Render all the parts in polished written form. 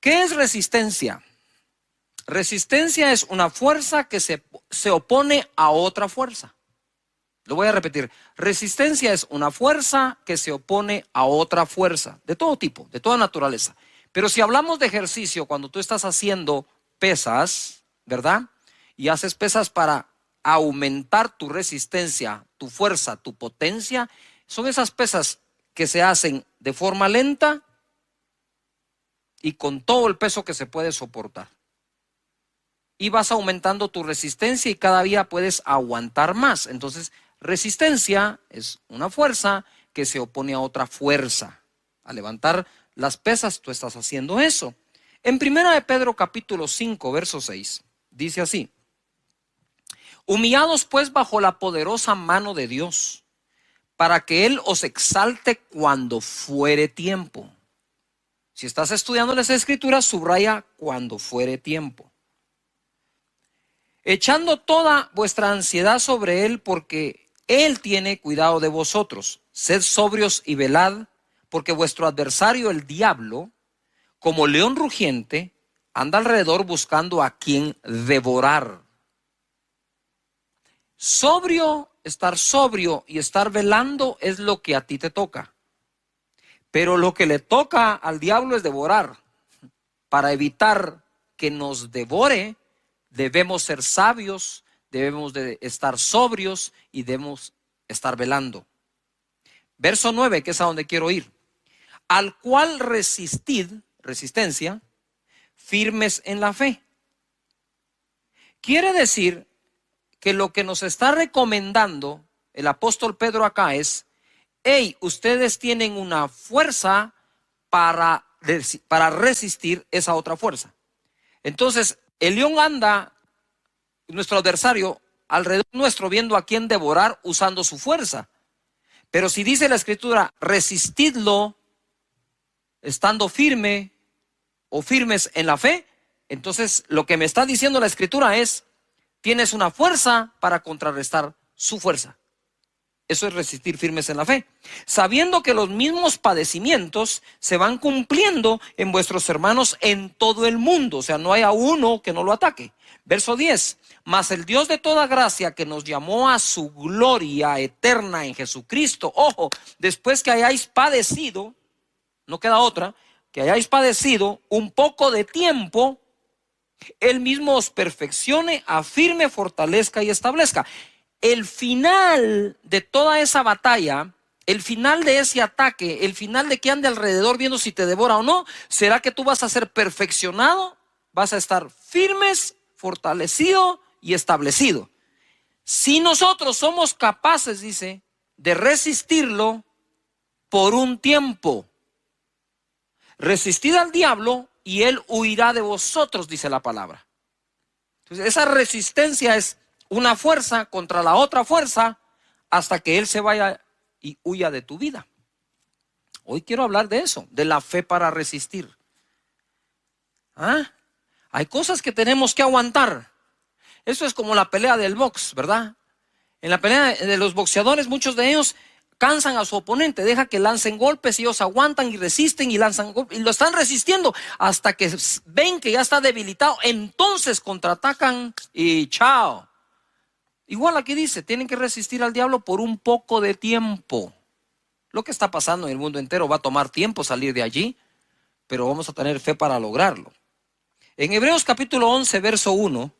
¿Qué es resistencia? Resistencia es una fuerza que se opone a otra fuerza. Lo voy a repetir. Resistencia es una fuerza que se opone a otra fuerza, de todo tipo, de toda naturaleza. Pero si hablamos de ejercicio, cuando tú estás haciendo pesas, ¿verdad? Y haces pesas para aumentar tu resistencia, tu fuerza, tu potencia, son esas pesas que se hacen de forma lenta y con todo el peso que se puede soportar. Y vas aumentando tu resistencia y cada día puedes aguantar más. Entonces, resistencia es una fuerza que se opone a otra fuerza. Al levantar las pesas, tú estás haciendo eso. En 1 de Pedro capítulo 5, verso 6, dice así: humillados pues bajo la poderosa mano de Dios, para que Él os exalte cuando fuere tiempo. Si estás estudiando las Escrituras, subraya cuando fuere tiempo. Echando toda vuestra ansiedad sobre Él, porque Él tiene cuidado de vosotros. Sed sobrios y velad, porque vuestro adversario, el diablo, como león rugiente, anda alrededor buscando a quien devorar. Estar sobrio y estar velando es lo que a ti te toca. Pero lo que le toca al diablo es devorar. Para evitar que nos devore, debemos ser sabios, debemos de estar sobrios y debemos estar velando. Verso 9, que es a donde quiero ir. Al cual resistid, resistencia, firmes en la fe. Quiere decir que lo que nos está recomendando el apóstol Pedro acá es: hey, ustedes tienen una fuerza para resistir esa otra fuerza. Entonces, el león anda, nuestro adversario, alrededor nuestro, viendo a quién devorar usando su fuerza. Pero si dice la Escritura, resistidlo estando firme o firmes en la fe, entonces lo que me está diciendo la Escritura es: tienes una fuerza para contrarrestar su fuerza. Eso es resistir firmes en la fe, sabiendo que los mismos padecimientos se van cumpliendo en vuestros hermanos en todo el mundo. O sea, no hay a uno que no lo ataque. Verso 10, mas el Dios de toda gracia, que nos llamó a su gloria eterna en Jesucristo. Ojo, después que hayáis padecido, no queda otra, que hayáis padecido un poco de tiempo, Él mismo os perfeccione, afirme, fortalezca y establezca. El final de toda esa batalla, el final de ese ataque, el final de que ande alrededor viendo si te devora o no, será que tú vas a ser perfeccionado, vas a estar firmes, fortalecido y establecido. Si nosotros somos capaces, dice, de resistirlo por un tiempo, resistid al diablo y él huirá de vosotros, dice la palabra. Entonces, esa resistencia es una fuerza contra la otra fuerza hasta que él se vaya y huya de tu vida. Hoy quiero hablar de eso, de la fe para resistir. Hay cosas que tenemos que aguantar. Eso es como la pelea del box, ¿verdad? En la pelea de los boxeadores, muchos de ellos cansan a su oponente, deja que lancen golpes y ellos aguantan y resisten y lanzan golpes y lo están resistiendo hasta que ven que ya está debilitado. Entonces contraatacan y chao. Igual aquí dice, tienen que resistir al diablo por un poco de tiempo. Lo que está pasando en el mundo entero va a tomar tiempo salir de allí, pero vamos a tener fe para lograrlo. En Hebreos capítulo 11, verso 1,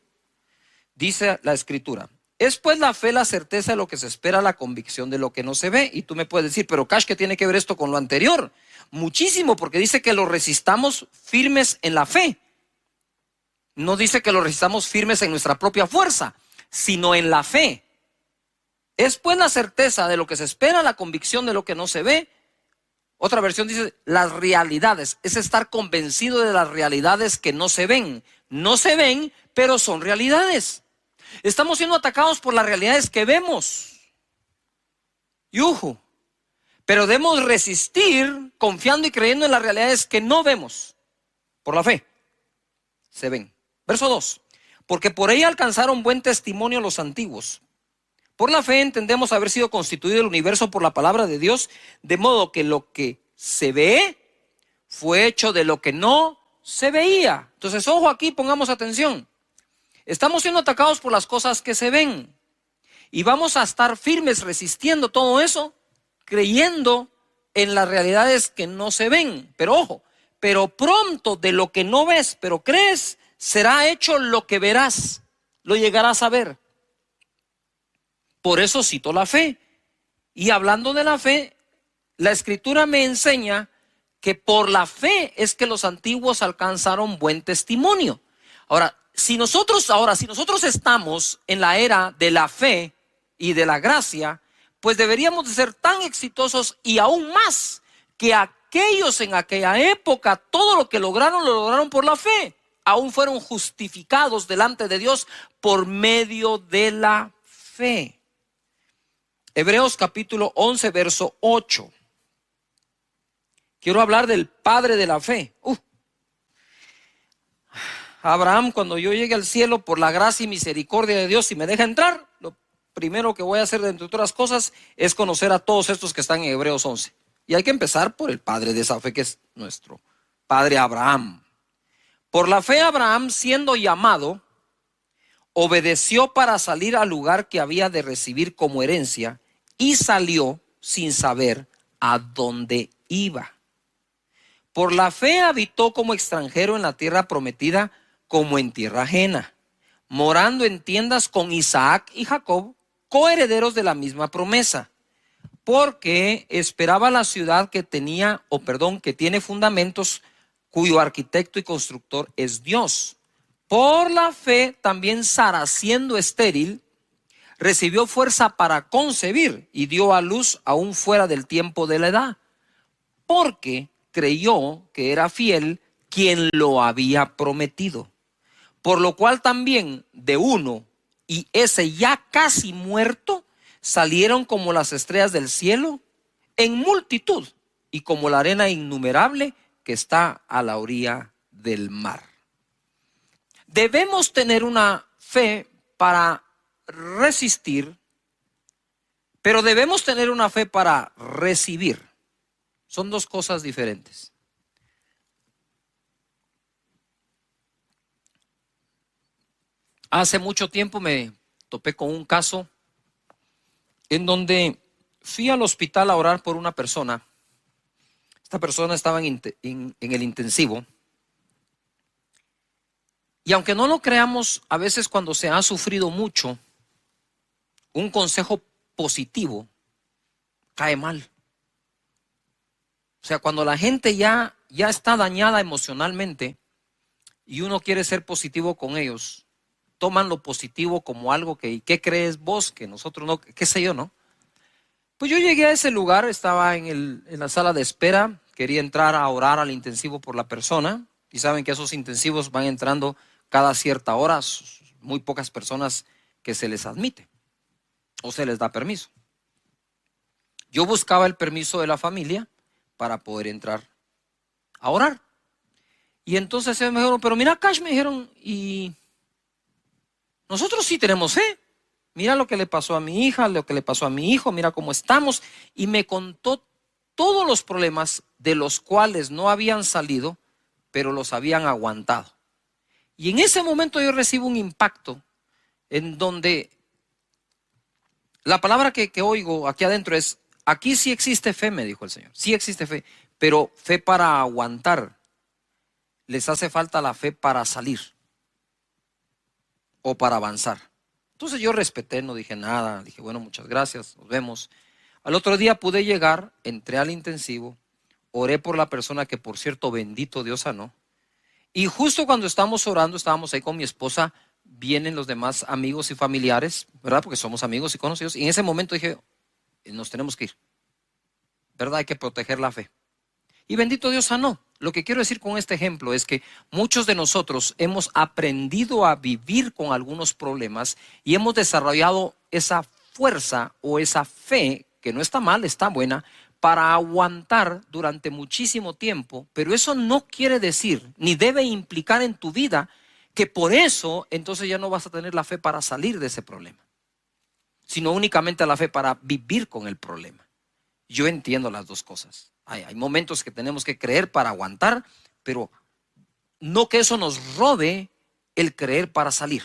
dice la Escritura: es pues la fe la certeza de lo que se espera, la convicción de lo que no se ve. Y tú me puedes decir, pero Cash, ¿qué tiene que ver esto con lo anterior? Muchísimo, porque dice que lo resistamos firmes en la fe. No dice que lo resistamos firmes en nuestra propia fuerza, sino en la fe. Es pues la certeza de lo que se espera, la convicción de lo que no se ve. Otra versión dice las realidades. Es estar convencido de las realidades que no se ven. No se ven, pero son realidades. Estamos siendo atacados por las realidades que vemos. Pero debemos resistir confiando y creyendo en las realidades que no vemos. Por la fe se ven. Verso 2. Porque por ella alcanzaron buen testimonio los antiguos. Por la fe entendemos haber sido constituido el universo por la palabra de Dios, de modo que lo que se ve fue hecho de lo que no se veía. Entonces, ojo aquí, pongamos atención. Estamos siendo atacados por las cosas que se ven. Y vamos a estar firmes resistiendo todo eso, creyendo en las realidades que no se ven. Pero ojo, pero pronto de lo que no ves, pero crees, será hecho lo que verás. Lo llegarás a ver. Por eso cito la fe. Y hablando de la fe, la Escritura me enseña que por la fe es que los antiguos alcanzaron buen testimonio. Ahora, si nosotros estamos en la era de la fe y de la gracia, pues deberíamos de ser tan exitosos y aún más que aquellos en aquella época, todo lo lograron por la fe. Aún fueron justificados delante de Dios por medio de la fe. Hebreos capítulo 11, verso 8. Quiero hablar del padre de la fe. Abraham, cuando yo llegue al cielo por la gracia y misericordia de Dios, si me deja entrar, lo primero que voy a hacer, entre otras cosas, es conocer a todos estos que están en Hebreos 11. Y hay que empezar por el padre de esa fe, que es nuestro padre Abraham. Por la fe Abraham, siendo llamado, obedeció para salir al lugar que había de recibir como herencia y salió sin saber a dónde iba. Por la fe habitó como extranjero en la tierra prometida, como en tierra ajena, morando en tiendas con Isaac y Jacob, coherederos de la misma promesa, porque esperaba la ciudad que tiene fundamentos, cuyo arquitecto y constructor es Dios. Por la fe también Sara, siendo estéril, recibió fuerza para concebir y dio a luz aún fuera del tiempo de la edad, porque creyó que era fiel quien lo había prometido. Por lo cual también de uno, y ese ya casi muerto, salieron como las estrellas del cielo en multitud y como la arena innumerable que está a la orilla del mar. Debemos tener una fe para resistir, pero debemos tener una fe para recibir. Son dos cosas diferentes. Hace mucho tiempo me topé con un caso en donde fui al hospital a orar por una persona. Esta persona estaba en el intensivo. Y aunque no lo creamos, a veces cuando se ha sufrido mucho, un consejo positivo cae mal. O sea, cuando la gente ya está dañada emocionalmente y uno quiere ser positivo con ellos, toman lo positivo como algo que, ¿qué crees vos? Que nosotros no, qué sé yo, ¿no? Pues yo llegué a ese lugar, estaba en la sala de espera, quería entrar a orar al intensivo por la persona, y saben que esos intensivos van entrando cada cierta hora, muy pocas personas que se les admite o se les da permiso. Yo buscaba el permiso de la familia para poder entrar a orar. Y entonces ellos me dijeron, pero mira, Cash, me dijeron, y nosotros sí tenemos fe. Mira lo que le pasó a mi hija, lo que le pasó a mi hijo, mira cómo estamos. Y me contó todos los problemas de los cuales no habían salido, pero los habían aguantado. Y en ese momento yo recibo un impacto en donde la palabra que oigo aquí adentro es, aquí sí existe fe, me dijo el Señor, sí existe fe, pero fe para aguantar. Les hace falta la fe para salir o para avanzar. Entonces yo respeté, no dije nada, dije, bueno, muchas gracias, nos vemos. Al otro día pude llegar, entré al intensivo, oré por la persona que, por cierto, bendito Dios sanó. Y justo cuando estábamos orando, estábamos ahí con mi esposa, vienen los demás amigos y familiares, ¿verdad? Porque somos amigos y conocidos. Y en ese momento dije, nos tenemos que ir, ¿verdad? Hay que proteger la fe. Y bendito Dios sanó. Lo que quiero decir con este ejemplo es que muchos de nosotros hemos aprendido a vivir con algunos problemas y hemos desarrollado esa fuerza o esa fe, que no está mal, está buena, para aguantar durante muchísimo tiempo, pero eso no quiere decir, ni debe implicar en tu vida, que por eso entonces ya no vas a tener la fe para salir de ese problema, sino únicamente la fe para vivir con el problema. Yo entiendo las dos cosas. Hay momentos que tenemos que creer para aguantar, pero no que eso nos robe el creer para salir.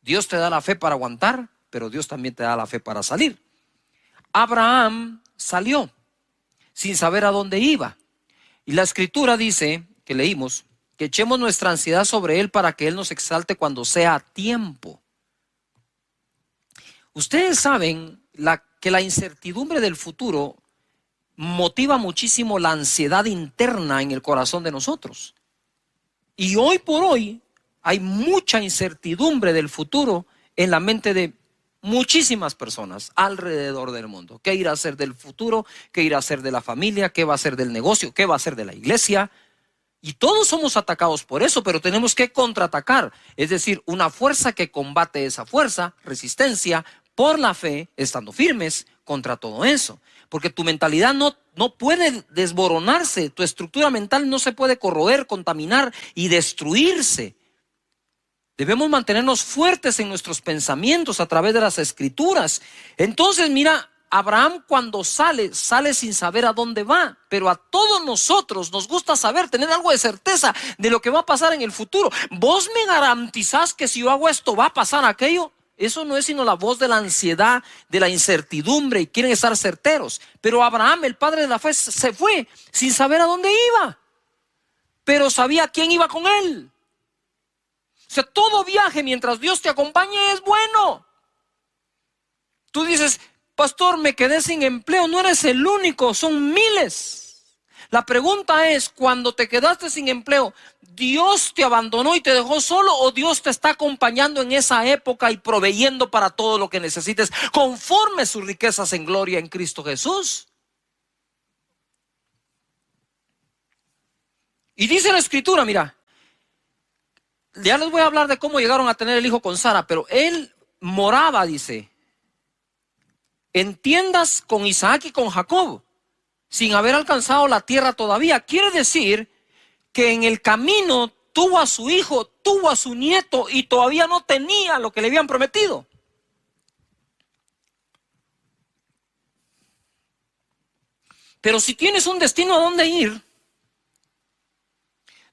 Dios te da la fe para aguantar, pero Dios también te da la fe para salir. Abraham salió sin saber a dónde iba. Y la escritura dice, que leímos, que echemos nuestra ansiedad sobre él para que él nos exalte cuando sea tiempo. Ustedes saben que la incertidumbre del futuro motiva muchísimo la ansiedad interna en el corazón de nosotros. Y hoy por hoy hay mucha incertidumbre del futuro en la mente de muchísimas personas alrededor del mundo. ¿Qué irá a ser del futuro? ¿Qué irá a ser de la familia? ¿Qué va a ser del negocio? ¿Qué va a ser de la iglesia? Y todos somos atacados por eso, pero tenemos que contraatacar. Es decir, una fuerza que combate esa fuerza, resistencia, por la fe, estando firmes contra todo eso. Porque tu mentalidad no puede desboronarse, tu estructura mental no se puede corroer, contaminar y destruirse. Debemos mantenernos fuertes en nuestros pensamientos a través de las escrituras. Entonces, mira, Abraham cuando sale sin saber a dónde va, pero a todos nosotros nos gusta saber, tener algo de certeza de lo que va a pasar en el futuro. ¿Vos me garantizás que si yo hago esto va a pasar aquello? Eso no es sino la voz de la ansiedad, de la incertidumbre, y quieren estar certeros. Pero Abraham, el padre de la fe, se fue sin saber a dónde iba, pero sabía quién iba con él. O sea, todo viaje mientras Dios te acompañe es bueno. Tú dices, pastor, me quedé sin empleo. No eres el único, son miles. La pregunta es, cuando te quedaste sin empleo, ¿Dios te abandonó y te dejó solo, o Dios te está acompañando en esa época y proveyendo para todo lo que necesites conforme sus riquezas en gloria en Cristo Jesús? Y dice la escritura, mira, ya les voy a hablar de cómo llegaron a tener el hijo con Sara, pero él moraba, dice, en tiendas con Isaac y con Jacob, sin haber alcanzado la tierra todavía. Quiere decir que en el camino tuvo a su hijo, tuvo a su nieto y todavía no tenía lo que le habían prometido. Pero si tienes un destino a dónde ir,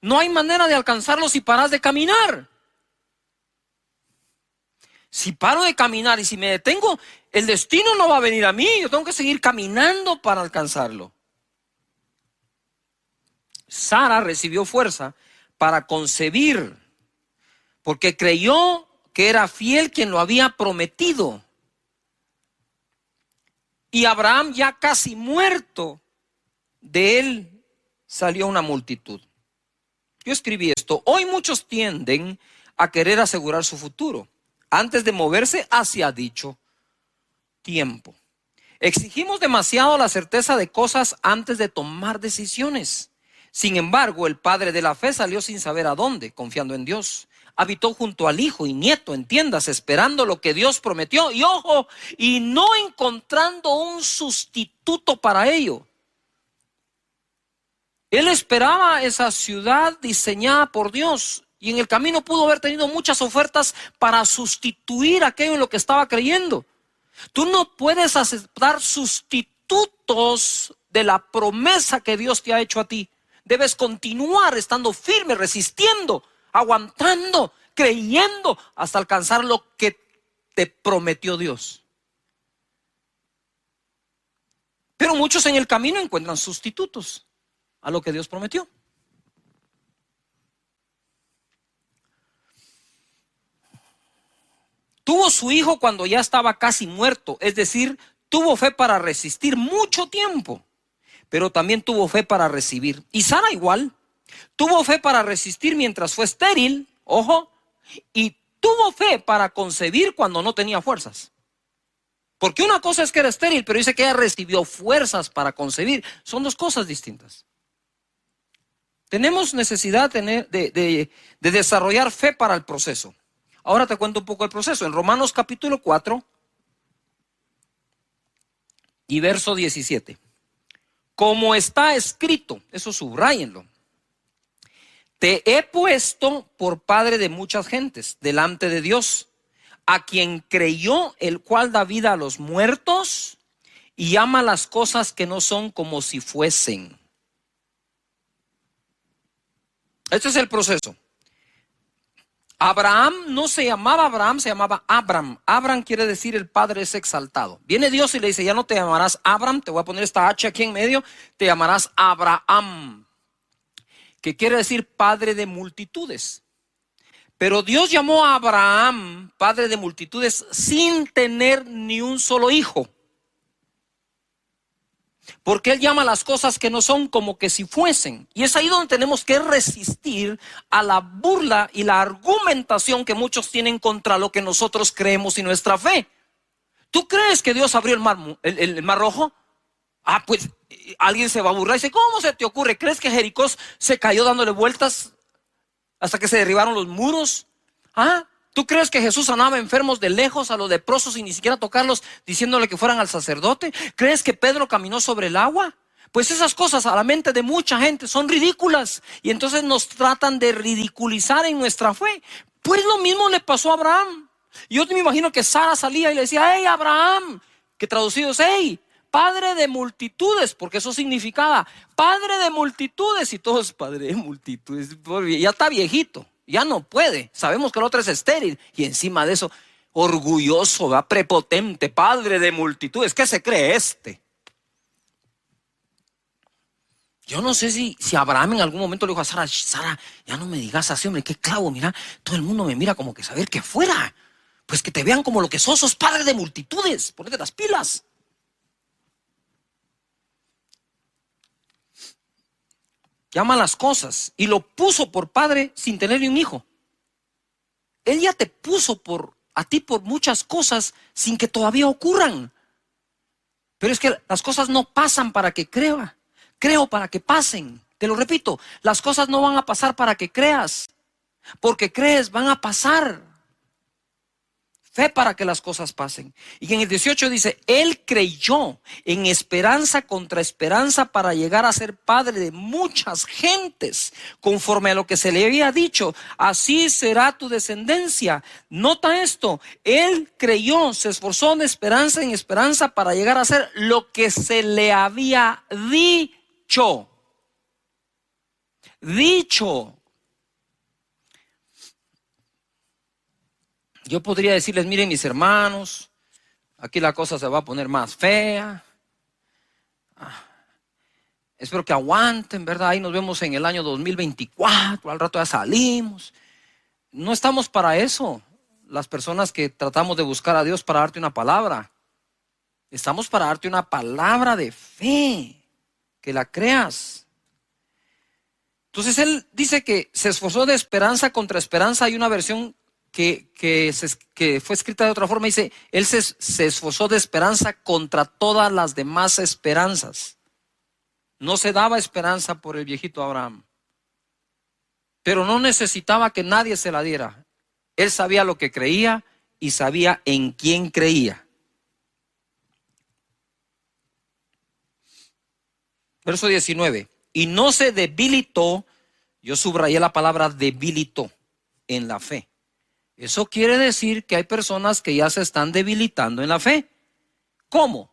no hay manera de alcanzarlo si paras de caminar. Si paro de caminar y si me detengo, el destino no va a venir a mí. Yo tengo que seguir caminando para alcanzarlo. Sara recibió fuerza para concebir, porque creyó que era fiel quien lo había prometido. Y Abraham, ya casi muerto, de él salió una multitud. Yo escribí esto: hoy muchos tienden a querer asegurar su futuro antes de moverse hacia dicho tiempo. Exigimos demasiado la certeza de cosas antes de tomar decisiones. Sin embargo, el padre de la fe salió sin saber a dónde, confiando en Dios. Habitó junto al hijo y nieto en tiendas, esperando lo que Dios prometió. Y ojo, y no encontrando un sustituto para ello. Él esperaba esa ciudad diseñada por Dios, y en el camino pudo haber tenido muchas ofertas para sustituir aquello en lo que estaba creyendo. Tú no puedes aceptar sustitutos de la promesa que Dios te ha hecho a ti. Debes continuar estando firme, resistiendo, aguantando, creyendo hasta alcanzar lo que te prometió Dios. Pero muchos en el camino encuentran sustitutos a lo que Dios prometió. Tuvo su hijo cuando ya estaba casi muerto, es decir, tuvo fe para resistir mucho tiempo, pero también tuvo fe para recibir. Y Sara igual, tuvo fe para resistir mientras fue estéril, ojo, y tuvo fe para concebir cuando no tenía fuerzas. Porque una cosa es que era estéril, pero dice que ella recibió fuerzas para concebir. Son dos cosas distintas. Tenemos necesidad de desarrollar fe para el proceso. Ahora te cuento un poco el proceso. En Romanos capítulo 4 y verso 17. Como está escrito, eso subráyenlo: te he puesto por padre de muchas gentes delante de Dios, a quien creyó, el cual da vida a los muertos y ama las cosas que no son como si fuesen. Este es el proceso. Abraham no se llamaba Abraham, se llamaba Abram. Abram quiere decir el padre es exaltado. Viene Dios y le dice, ya no te llamarás Abram, te voy a poner esta H aquí en medio, te llamarás Abraham, que quiere decir padre de multitudes. Pero Dios llamó a Abraham padre de multitudes sin tener ni un solo hijo. Porque Él llama las cosas que no son como que si fuesen. Y es ahí donde tenemos que resistir a la burla y la argumentación que muchos tienen contra lo que nosotros creemos y nuestra fe. ¿Tú crees que Dios abrió el mar rojo? Ah, pues alguien se va a burlar y dice, ¿cómo se te ocurre? ¿Crees que Jericó se cayó dándole vueltas hasta que se derribaron los muros? ¿Ah? ¿Tú crees que Jesús sanaba enfermos de lejos a los leprosos y ni siquiera tocarlos diciéndole que fueran al sacerdote? ¿Crees que Pedro caminó sobre el agua? Pues esas cosas a la mente de mucha gente son ridículas y entonces nos tratan de ridiculizar en nuestra fe. Pues lo mismo le pasó a Abraham. Yo me imagino que Sara salía y le decía, hey Abraham, que traducido es, hey, padre de multitudes, porque eso significaba padre de multitudes, y todos padre de multitudes, ya está viejito. Ya no puede, sabemos que el otro es estéril y encima de eso orgulloso, ¿verdad? Prepotente, padre de multitudes. ¿Qué se cree este? Yo no sé si Abraham en algún momento le dijo a Sara, Sara, ya no me digas así, hombre, qué clavo, mira, todo el mundo me mira como que saber que fuera, pues que te vean como lo que sos padre de multitudes, ponete las pilas. Llama las cosas y lo puso por padre sin tener ni un hijo. Él ya te puso a ti por muchas cosas sin que todavía ocurran. Pero es que las cosas no pasan para que creo para que pasen. Te lo repito, las cosas no van a pasar para que creas, porque crees, van a pasar. Fe para que las cosas pasen. Y en el 18 dice, él creyó en esperanza contra esperanza para llegar a ser padre de muchas gentes, conforme a lo que se le había dicho, así será tu descendencia. Nota esto, él creyó, se esforzó de esperanza en esperanza para llegar a ser lo que se le había dicho. Yo podría decirles, miren mis hermanos, aquí la cosa se va a poner más fea. Espero que aguanten, ¿verdad? Ahí nos vemos en el año 2024, al rato ya salimos. No estamos para eso, las personas que tratamos de buscar a Dios para darte una palabra. Estamos para darte una palabra de fe, que la creas. Entonces él dice que se esforzó de esperanza contra esperanza. Hay una versión que fue escrita de otra forma, dice, él se esforzó de esperanza contra todas las demás esperanzas. No se daba esperanza por el viejito Abraham, pero no necesitaba que nadie se la diera. Él sabía lo que creía y sabía en quién creía. Verso 19, y no se debilitó, yo subrayé la palabra debilitó, en la fe. Eso quiere decir que hay personas que ya se están debilitando en la fe. ¿Cómo?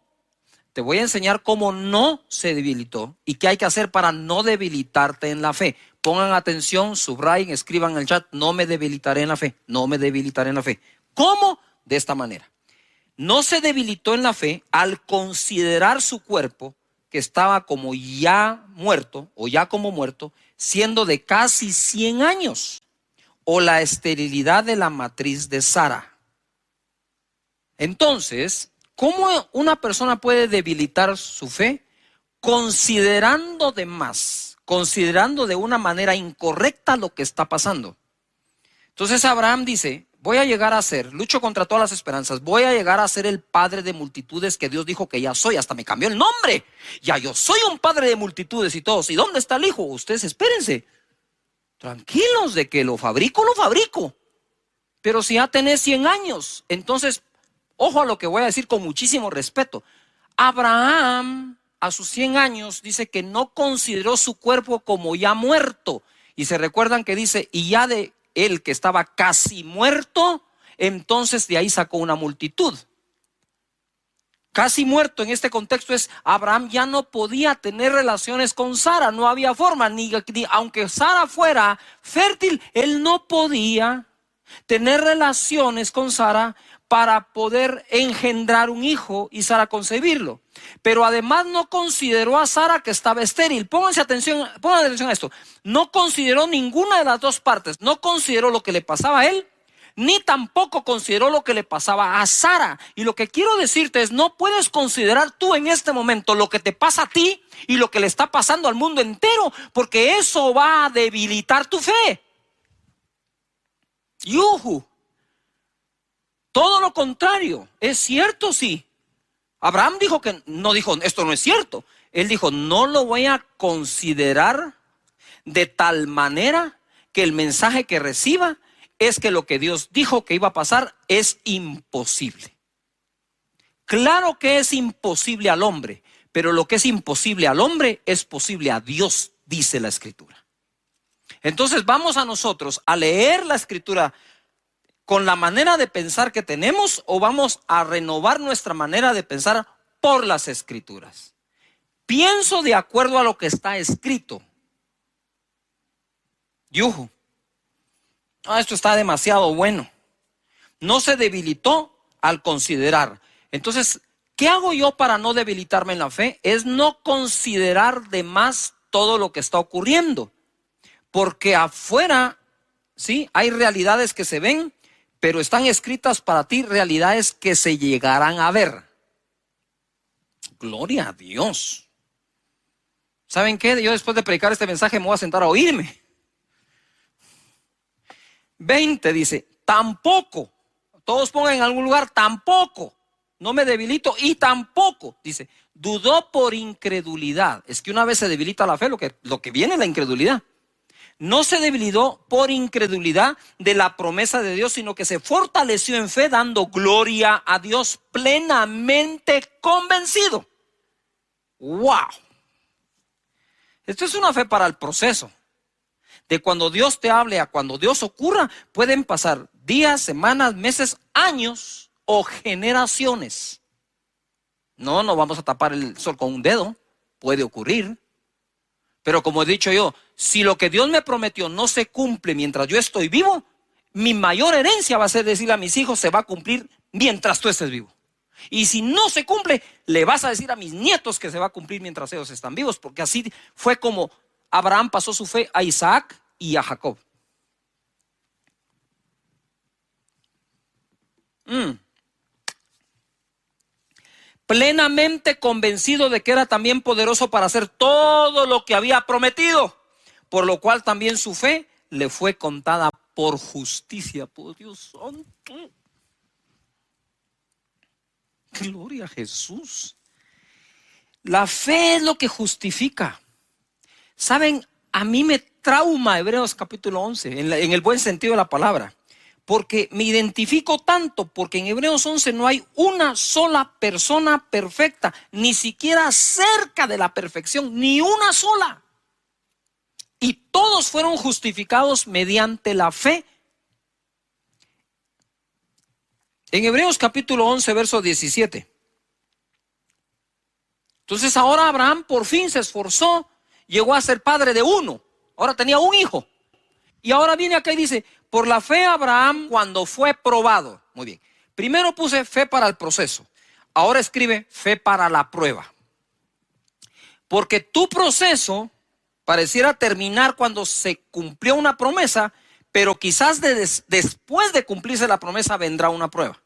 Te voy a enseñar cómo no se debilitó y qué hay que hacer para no debilitarte en la fe. Pongan atención, subrayen, escriban en el chat, no me debilitaré en la fe, no me debilitaré en la fe. ¿Cómo? De esta manera. No se debilitó en la fe al considerar su cuerpo, que estaba como ya muerto, o ya como muerto, siendo de casi 100 años. O la esterilidad de la matriz de Sara. Entonces, ¿cómo una persona puede debilitar su fe? Considerando de más, considerando de una manera incorrecta lo que está pasando. Entonces Abraham dice, voy a llegar a ser, lucho contra todas las esperanzas, voy a llegar a ser el padre de multitudes que Dios dijo que ya soy, hasta me cambió el nombre. Ya yo soy un padre de multitudes y todos. ¿Y dónde está el hijo? Ustedes espérense. Tranquilos, de que lo fabrico. Pero si ya tenés 100 años, entonces, ojo a lo que voy a decir con muchísimo respeto. Abraham, a sus 100 años, dice que no consideró su cuerpo como ya muerto. Y se recuerdan que dice, y ya de él que estaba casi muerto, entonces de ahí sacó una multitud. casi muerto en este contexto es, Abraham ya no podía tener relaciones con Sara, no había forma, ni aunque Sara fuera fértil, él no podía tener relaciones con Sara para poder engendrar un hijo y Sara concebirlo. Pero además no consideró a Sara que estaba estéril. Pongan atención a esto. No consideró ninguna de las dos partes. No consideró lo que le pasaba a él, ni tampoco consideró lo que le pasaba a Sara. Y lo que quiero decirte es, no puedes considerar tú en este momento lo que te pasa a ti y lo que le está pasando al mundo entero, porque eso va a debilitar tu fe. ¡Yuhu! Todo lo contrario, es cierto, sí. Abraham dijo que no, dijo esto no es cierto. Él dijo, no lo voy a considerar de tal manera que el mensaje que reciba es que lo que Dios dijo que iba a pasar es imposible. Claro que es imposible al hombre, pero lo que es imposible al hombre es posible a Dios, dice la Escritura. Entonces vamos a nosotros a leer la Escritura con la manera de pensar que tenemos, o vamos a renovar nuestra manera de pensar por las Escrituras. Pienso de acuerdo a lo que está escrito. Yuhu. Esto está demasiado bueno. No se debilitó al considerar. Entonces, ¿qué hago yo para no debilitarme en la fe? Es no considerar de más todo lo que está ocurriendo. Porque afuera, sí, hay realidades que se ven, pero están escritas para ti realidades que se llegarán a ver. Gloria a Dios. ¿Saben qué? Yo después de predicar este mensaje me voy a sentar a oírme. 20 dice, tampoco. Todos pongan en algún lugar, tampoco. No me debilito y tampoco. Dice, dudó por incredulidad. Es que una vez se debilita la fe, lo que viene es la incredulidad. No se debilitó por incredulidad de la promesa de Dios, sino que se fortaleció en fe, dando gloria a Dios, plenamente convencido. ¡Wow! Esto es una fe para el proceso. De cuando Dios te hable a cuando Dios ocurra, pueden pasar días, semanas, meses, años o generaciones. No vamos a tapar el sol con un dedo. Puede ocurrir. Pero como he dicho yo, si lo que Dios me prometió no se cumple mientras yo estoy vivo, mi mayor herencia va a ser decirle a mis hijos, se va a cumplir mientras tú estés vivo. Y si no se cumple, le vas a decir a mis nietos que se va a cumplir mientras ellos están vivos, porque así fue como Abraham pasó su fe a Isaac y a Jacob. Plenamente convencido de que era también poderoso para hacer todo lo que había prometido, por lo cual también su fe le fue contada por justicia. Por Dios santo. Gloria a Jesús. La fe es lo que justifica. Saben, a mí me trauma Hebreos capítulo 11, en el buen sentido de la palabra. Porque me identifico tanto, porque en Hebreos 11 no hay una sola persona perfecta, ni siquiera cerca de la perfección, ni una sola. Y todos fueron justificados mediante la fe. En Hebreos capítulo 11, verso 17. Entonces ahora Abraham por fin se esforzó, llegó a ser padre de uno. Ahora tenía un hijo. Y ahora viene acá y dice, por la fe Abraham cuando fue probado. Muy bien. Primero puse fe para el proceso. Ahora escribe fe para la prueba. Porque tu proceso pareciera terminar cuando se cumplió una promesa, pero quizás después de cumplirse la promesa vendrá una prueba.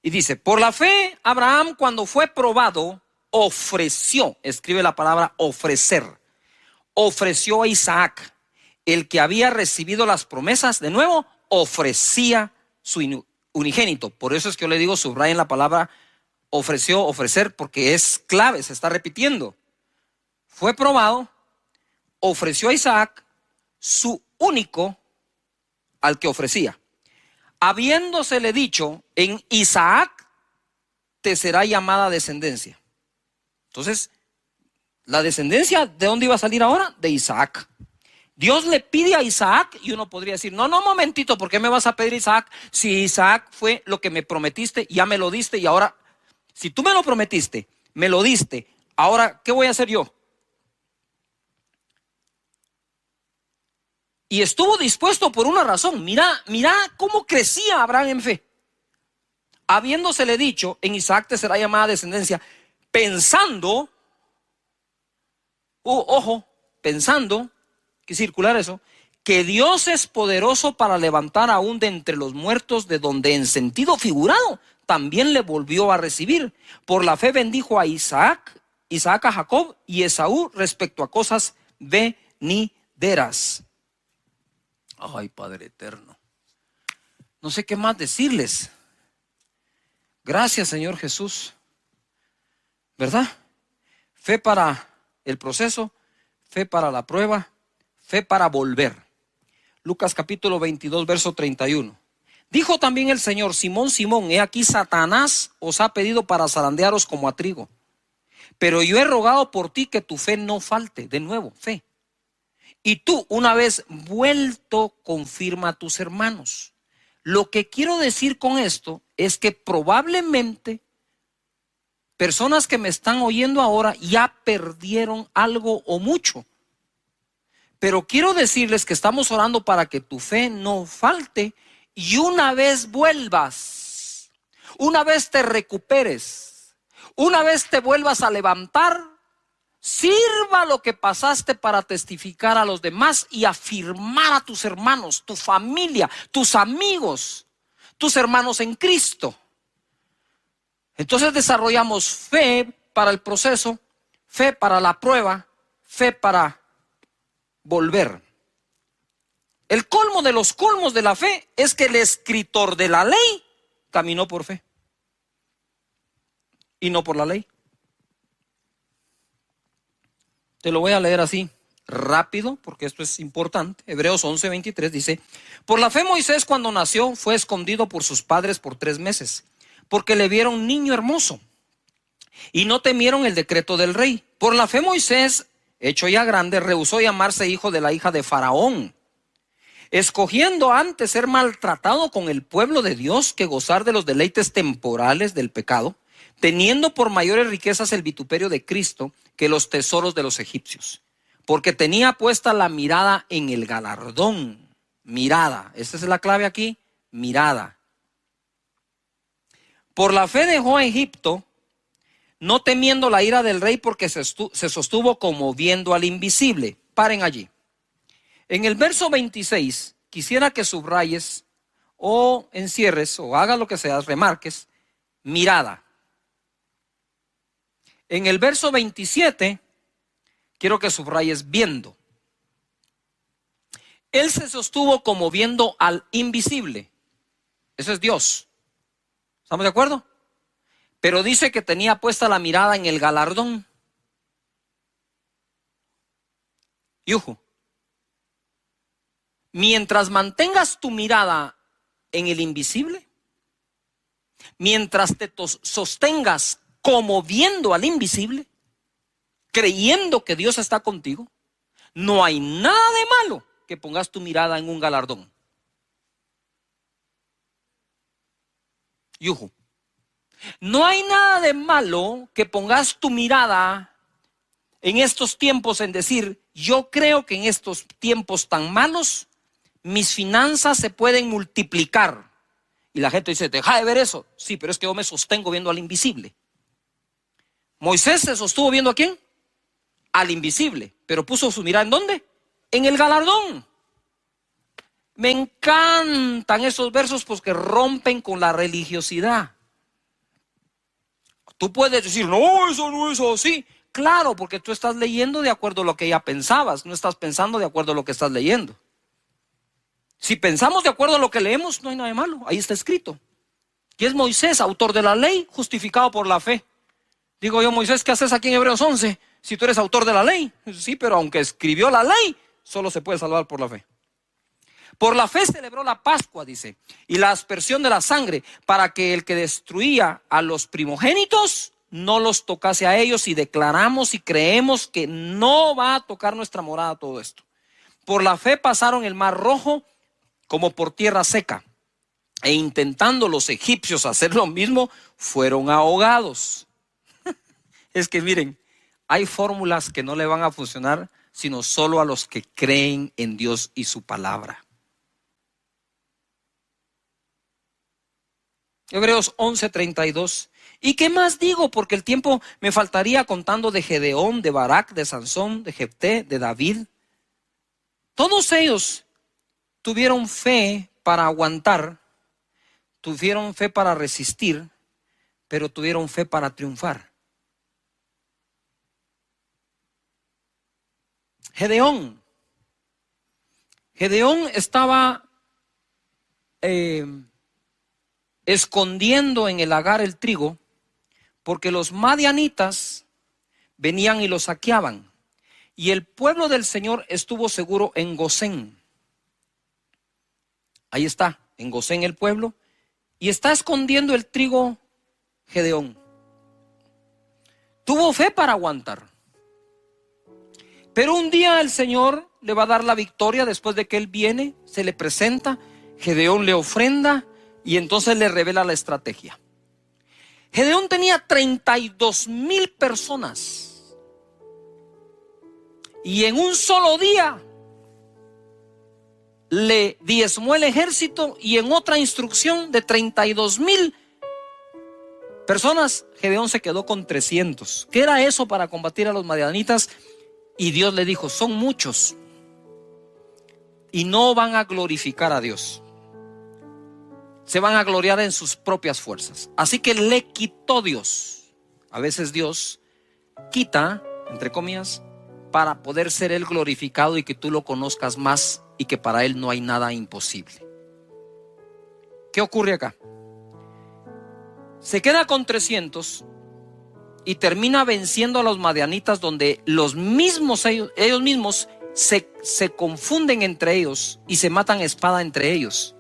Y dice, por la fe Abraham cuando fue probado ofreció, escribe la palabra ofrecer, ofreció a Isaac. El que había recibido las promesas, de nuevo, ofrecía su unigénito. Por eso es que yo le digo, subrayen la palabra ofreció, ofrecer, porque es clave, se está repitiendo. Fue probado, ofreció a Isaac su único al que ofrecía. Habiéndosele dicho, en Isaac te será llamada descendencia. Entonces, la descendencia, ¿de dónde iba a salir ahora? De Isaac. Dios le pide a Isaac y uno podría decir, no, momentito, ¿por qué me vas a pedir Isaac? Si Isaac fue lo que me prometiste, ya me lo diste y ahora Si tú me lo prometiste, me lo diste, ahora, ¿qué voy a hacer yo? Y estuvo dispuesto por una razón. Mira cómo crecía Abraham en fe. Habiéndosele dicho, en Isaac te será llamada descendencia, pensando, pensando, que circular eso, que Dios es poderoso para levantar aún de entre los muertos, de donde en sentido figurado también le volvió a recibir. Por la fe bendijo a Isaac a Jacob y Esaú respecto a cosas venideras. Ay, Padre eterno, no sé qué más decirles. Gracias, Señor Jesús, ¿verdad? Fe para el proceso, fe para la prueba, fe para volver. Lucas capítulo 22, verso 31. Dijo también el Señor: Simón, Simón, he aquí Satanás os ha pedido para zarandearos como a trigo, pero yo he rogado por ti que tu fe no falte. De nuevo, fe. Y tú, una vez vuelto, confirma a tus hermanos. Lo que quiero decir con esto es que probablemente personas que me están oyendo ahora ya perdieron algo o mucho. Pero quiero decirles que estamos orando para que tu fe no falte, y una vez vuelvas, una vez te recuperes, una vez te vuelvas a levantar, sirva lo que pasaste para testificar a los demás y afirmar a tus hermanos, tu familia, tus amigos, tus hermanos en Cristo. Entonces desarrollamos fe para el proceso, fe para la prueba, fe para volver. El colmo de los colmos de la fe es que el escritor de la ley caminó por fe y no por la ley. Te lo voy a leer así rápido porque esto es importante. Hebreos 11:23 dice: por la fe Moisés, cuando nació, fue escondido por sus padres por 3 meses, porque le vieron niño hermoso y no temieron el decreto del rey. Por la fe Moisés, hecho ya grande, rehusó llamarse hijo de la hija de Faraón, escogiendo antes ser maltratado con el pueblo de Dios que gozar de los deleites temporales del pecado, teniendo por mayores riquezas el vituperio de Cristo que los tesoros de los egipcios, porque tenía puesta la mirada en el galardón. Mirada, esta es la clave aquí, mirada. Por la fe dejó a Egipto, no temiendo la ira del rey, porque se sostuvo como viendo al invisible. Paren allí. En el verso 26, quisiera que subrayes o encierres o hagas lo que sea, remarques, mirada. En el verso 27, quiero que subrayes viendo. Él se sostuvo como viendo al invisible. Ese es Dios. ¿Estamos de acuerdo? Pero dice que tenía puesta la mirada en el galardón. Yuhu. Mientras mantengas tu mirada en el invisible, mientras te sostengas como viendo al invisible, creyendo que Dios está contigo, no hay nada de malo que pongas tu mirada en un galardón. Yuhu. No hay nada de malo que pongas tu mirada en estos tiempos en decir: yo creo que en estos tiempos tan malos mis finanzas se pueden multiplicar. Y la gente dice: deja de ver eso. Sí, pero es que yo me sostengo viendo al invisible. Moisés se sostuvo viendo ¿a quién? Al invisible, pero puso su mirada ¿en dónde? En el galardón. Me encantan esos versos porque rompen con la religiosidad. Tú puedes decir: no, eso no es así. Claro, porque tú estás leyendo de acuerdo a lo que ya pensabas, no estás pensando de acuerdo a lo que estás leyendo. Si pensamos de acuerdo a lo que leemos, no hay nada de malo, ahí está escrito. Y es Moisés, autor de la ley, justificado por la fe. Digo yo: Moisés, ¿qué haces aquí en Hebreos 11? Si tú eres autor de la ley. Sí, pero aunque escribió la ley, solo se puede salvar por la fe. Por la fe celebró la Pascua, dice, y la aspersión de la sangre, para que el que destruía a los primogénitos no los tocase a ellos, y declaramos y creemos que no va a tocar nuestra morada todo esto. Por la fe pasaron el mar Rojo como por tierra seca, e intentando los egipcios hacer lo mismo, fueron ahogados. Es que miren, hay fórmulas que no le van a funcionar sino solo a los que creen en Dios y su palabra. Hebreos 11:32. ¿Y qué más digo? Porque el tiempo me faltaría contando de Gedeón, de Barak, de Sansón, de Jefté, de David. Todos ellos tuvieron fe para aguantar, tuvieron fe para resistir, pero tuvieron fe para triunfar. Gedeón estaba escondiendo en el lagar el trigo, porque los madianitas venían y lo saqueaban. Y el pueblo del Señor estuvo seguro en Gosén. Ahí está, en Gosén el pueblo. Y está escondiendo el trigo Gedeón. Tuvo fe para aguantar. Pero un día el Señor le va a dar la victoria después de que él viene, se le presenta, Gedeón le ofrenda y entonces le revela la estrategia. Gedeón tenía 32,000 personas y en un solo día le diezmó el ejército, y en otra instrucción de 32,000 personas, Gedeón se quedó con 300. ¿Qué era eso para combatir a los madianitas? Y Dios le dijo, son muchos y no van a glorificar a Dios. Se van a gloriar en sus propias fuerzas. Así que le quitó Dios. A veces Dios quita, entre comillas, para poder ser Él glorificado y que tú lo conozcas más y que para Él no hay nada imposible. ¿Qué ocurre acá? Se queda con 300 y termina venciendo a los madianitas, donde los mismos ellos mismos se confunden entre ellos y se matan a espada entre ellos.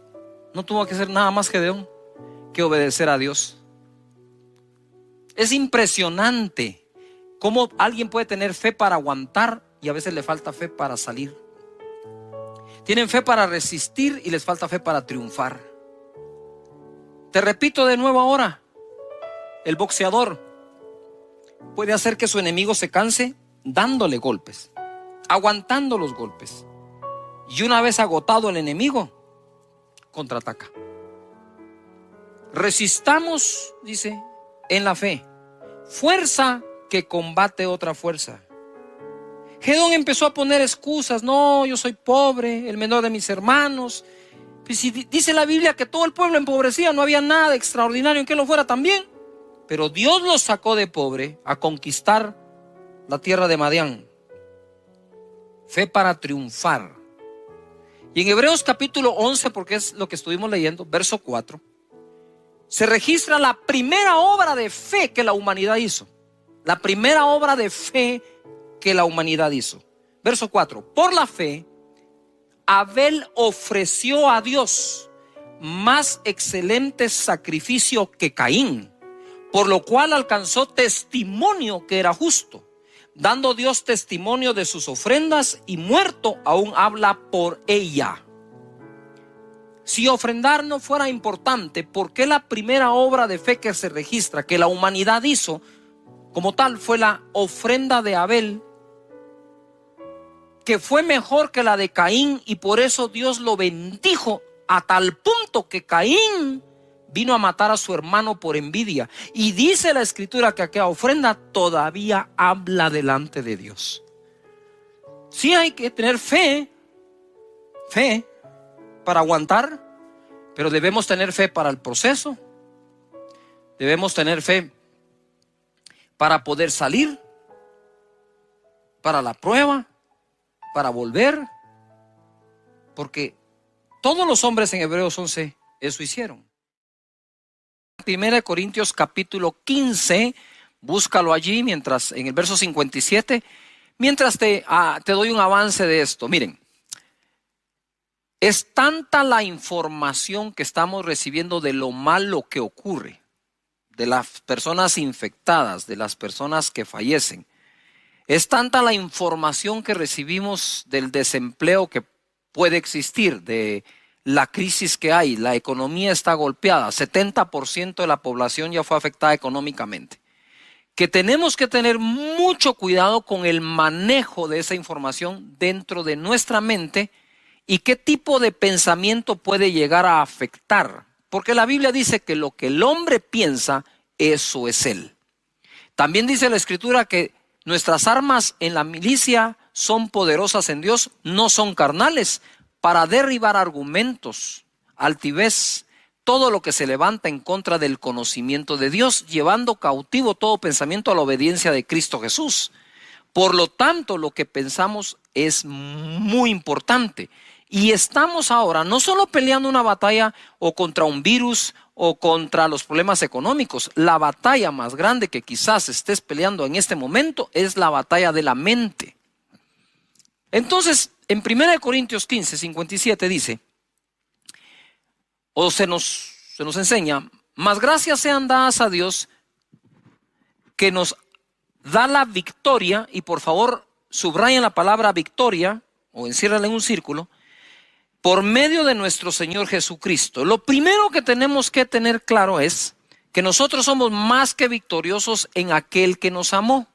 No tuvo que hacer nada más Gedeón que obedecer a Dios. Es impresionante cómo alguien puede tener fe para aguantar y a veces le falta fe para salir. Tienen fe para resistir y les falta fe para triunfar. Te repito de nuevo ahora, el boxeador puede hacer que su enemigo se canse dándole golpes, aguantando los golpes. Y una vez agotado el enemigo, contraataca. Resistamos, dice, en la fe, fuerza que combate otra fuerza. Gedeón empezó a poner excusas. No, yo soy pobre, el menor de mis hermanos. Pues si dice la Biblia que todo el pueblo empobrecía, no había nada extraordinario en que lo fuera también. Pero Dios los sacó de pobre a conquistar la tierra de Madián. Fe para triunfar. Y en Hebreos capítulo 11, porque es lo que estuvimos leyendo, verso 4, se registra la primera obra de fe que la humanidad hizo. La primera obra de fe que la humanidad hizo. Verso 4. Por la fe, Abel ofreció a Dios más excelente sacrificio que Caín, por lo cual alcanzó testimonio que era justo, dando Dios testimonio de sus ofrendas, y muerto aún habla por ella. Si ofrendar no fuera importante, ¿por qué la primera obra de fe que se registra, que la humanidad hizo como tal, fue la ofrenda de Abel, que fue mejor que la de Caín? Y por eso Dios lo bendijo a tal punto que Caín vino a matar a su hermano por envidia. Y dice la escritura que aquella ofrenda todavía habla delante de Dios. Sí hay que tener fe para aguantar, pero debemos tener fe para el proceso. Debemos tener fe para poder salir, para la prueba, para volver, porque todos los hombres en Hebreos 11 eso hicieron. 1 Corintios capítulo 15, búscalo allí, mientras en el verso 57, mientras te doy un avance de esto. Miren, es tanta la información que estamos recibiendo de lo malo que ocurre, de las personas infectadas, de las personas que fallecen. Es tanta la información que recibimos del desempleo que puede existir, de la crisis que hay, la economía está golpeada, 70% de la población ya fue afectada económicamente, que tenemos que tener mucho cuidado con el manejo de esa información dentro de nuestra mente y qué tipo de pensamiento puede llegar a afectar. Porque la Biblia dice que lo que el hombre piensa, eso es él. También dice la Escritura que nuestras armas en la milicia son poderosas en Dios, no son carnales, para derribar argumentos, altivez, todo lo que se levanta en contra del conocimiento de Dios, llevando cautivo todo pensamiento a la obediencia de Cristo Jesús. Por lo tanto, lo que pensamos es muy importante. Y estamos ahora no solo peleando una batalla o contra un virus o contra los problemas económicos. La batalla más grande que quizás estés peleando en este momento es la batalla de la mente. Entonces, en 1 Corintios 15, 57 dice, o se nos enseña, mas gracias sean dadas a Dios que nos da la victoria, y por favor subrayen la palabra victoria o enciérrala en un círculo, por medio de nuestro Señor Jesucristo. Lo primero que tenemos que tener claro es que nosotros somos más que victoriosos en aquel que nos amó.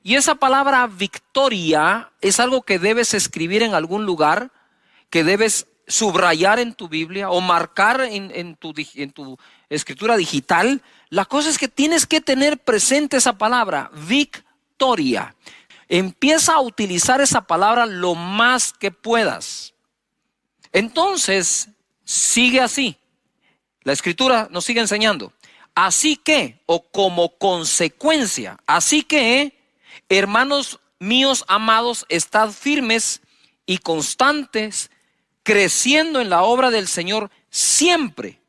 Y esa palabra victoria es algo que debes escribir en algún lugar, que debes subrayar en tu Biblia o marcar en tu escritura digital. La cosa es que tienes que tener presente esa palabra, victoria. Empieza a utilizar esa palabra lo más que puedas. Entonces, sigue así. La Escritura nos sigue enseñando. Así que, o como consecuencia, así que, hermanos míos amados, estad firmes y constantes, creciendo en la obra del Señor siempre,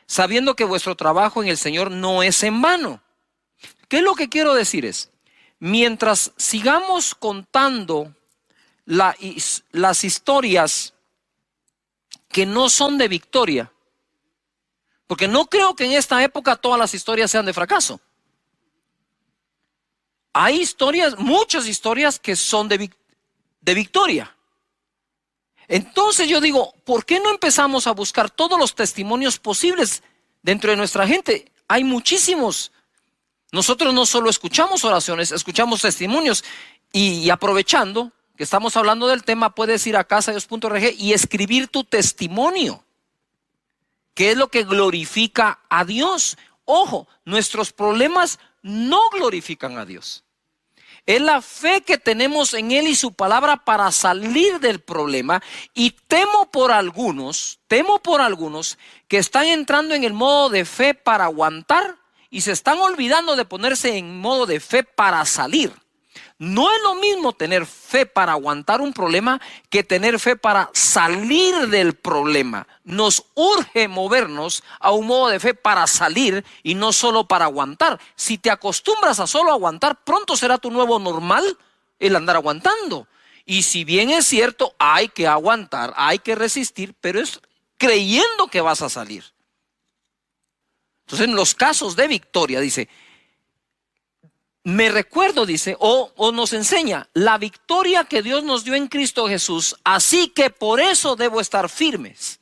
sabiendo que vuestro trabajo en el Señor no es en vano. ¿Qué es lo que quiero decir? Es, mientras sigamos contando las historias que no son de victoria, porque no creo que en esta época todas las historias sean de fracaso. Hay historias, muchas historias que son de victoria. Entonces yo digo, ¿por qué no empezamos a buscar todos los testimonios posibles dentro de nuestra gente? Hay muchísimos. Nosotros no solo escuchamos oraciones, escuchamos testimonios y aprovechando que estamos hablando del tema, puedes ir a casadedios.org y escribir tu testimonio. ¿Qué es lo que glorifica a Dios? Ojo, nuestros problemas no glorifican a Dios. Es la fe que tenemos en Él y su palabra para salir del problema. Y temo por algunos que están entrando en el modo de fe para aguantar y se están olvidando de ponerse en modo de fe para salir. No es lo mismo tener fe para aguantar un problema que tener fe para salir del problema. Nos urge movernos a un modo de fe para salir y no solo para aguantar. Si te acostumbras a solo aguantar, pronto será tu nuevo normal el andar aguantando. Y si bien es cierto, hay que aguantar, hay que resistir, pero es creyendo que vas a salir. Entonces, en los casos de victoria, dice, me recuerdo, dice, o nos enseña la victoria que Dios nos dio en Cristo Jesús, así que por eso debo estar firmes.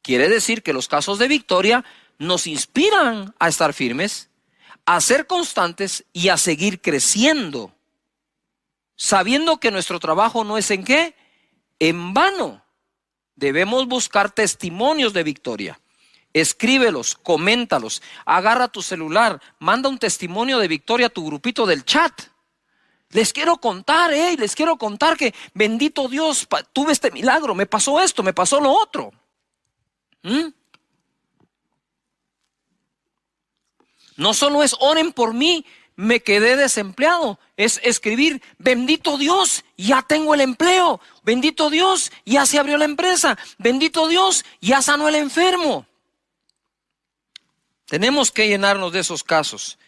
Quiere decir que los casos de victoria nos inspiran a estar firmes, a ser constantes y a seguir creciendo, sabiendo que nuestro trabajo no es en qué, en vano. Debemos buscar testimonios de victoria. Escríbelos, coméntalos, agarra tu celular, manda un testimonio de victoria a tu grupito del chat. Les quiero contar que bendito Dios, tuve este milagro, me pasó esto, me pasó lo otro. No solo es oren por mí, me quedé desempleado. Es escribir, bendito Dios, ya tengo el empleo. Bendito Dios, ya se abrió la empresa. Bendito Dios, ya sanó el enfermo. Tenemos que llenarnos de esos casos.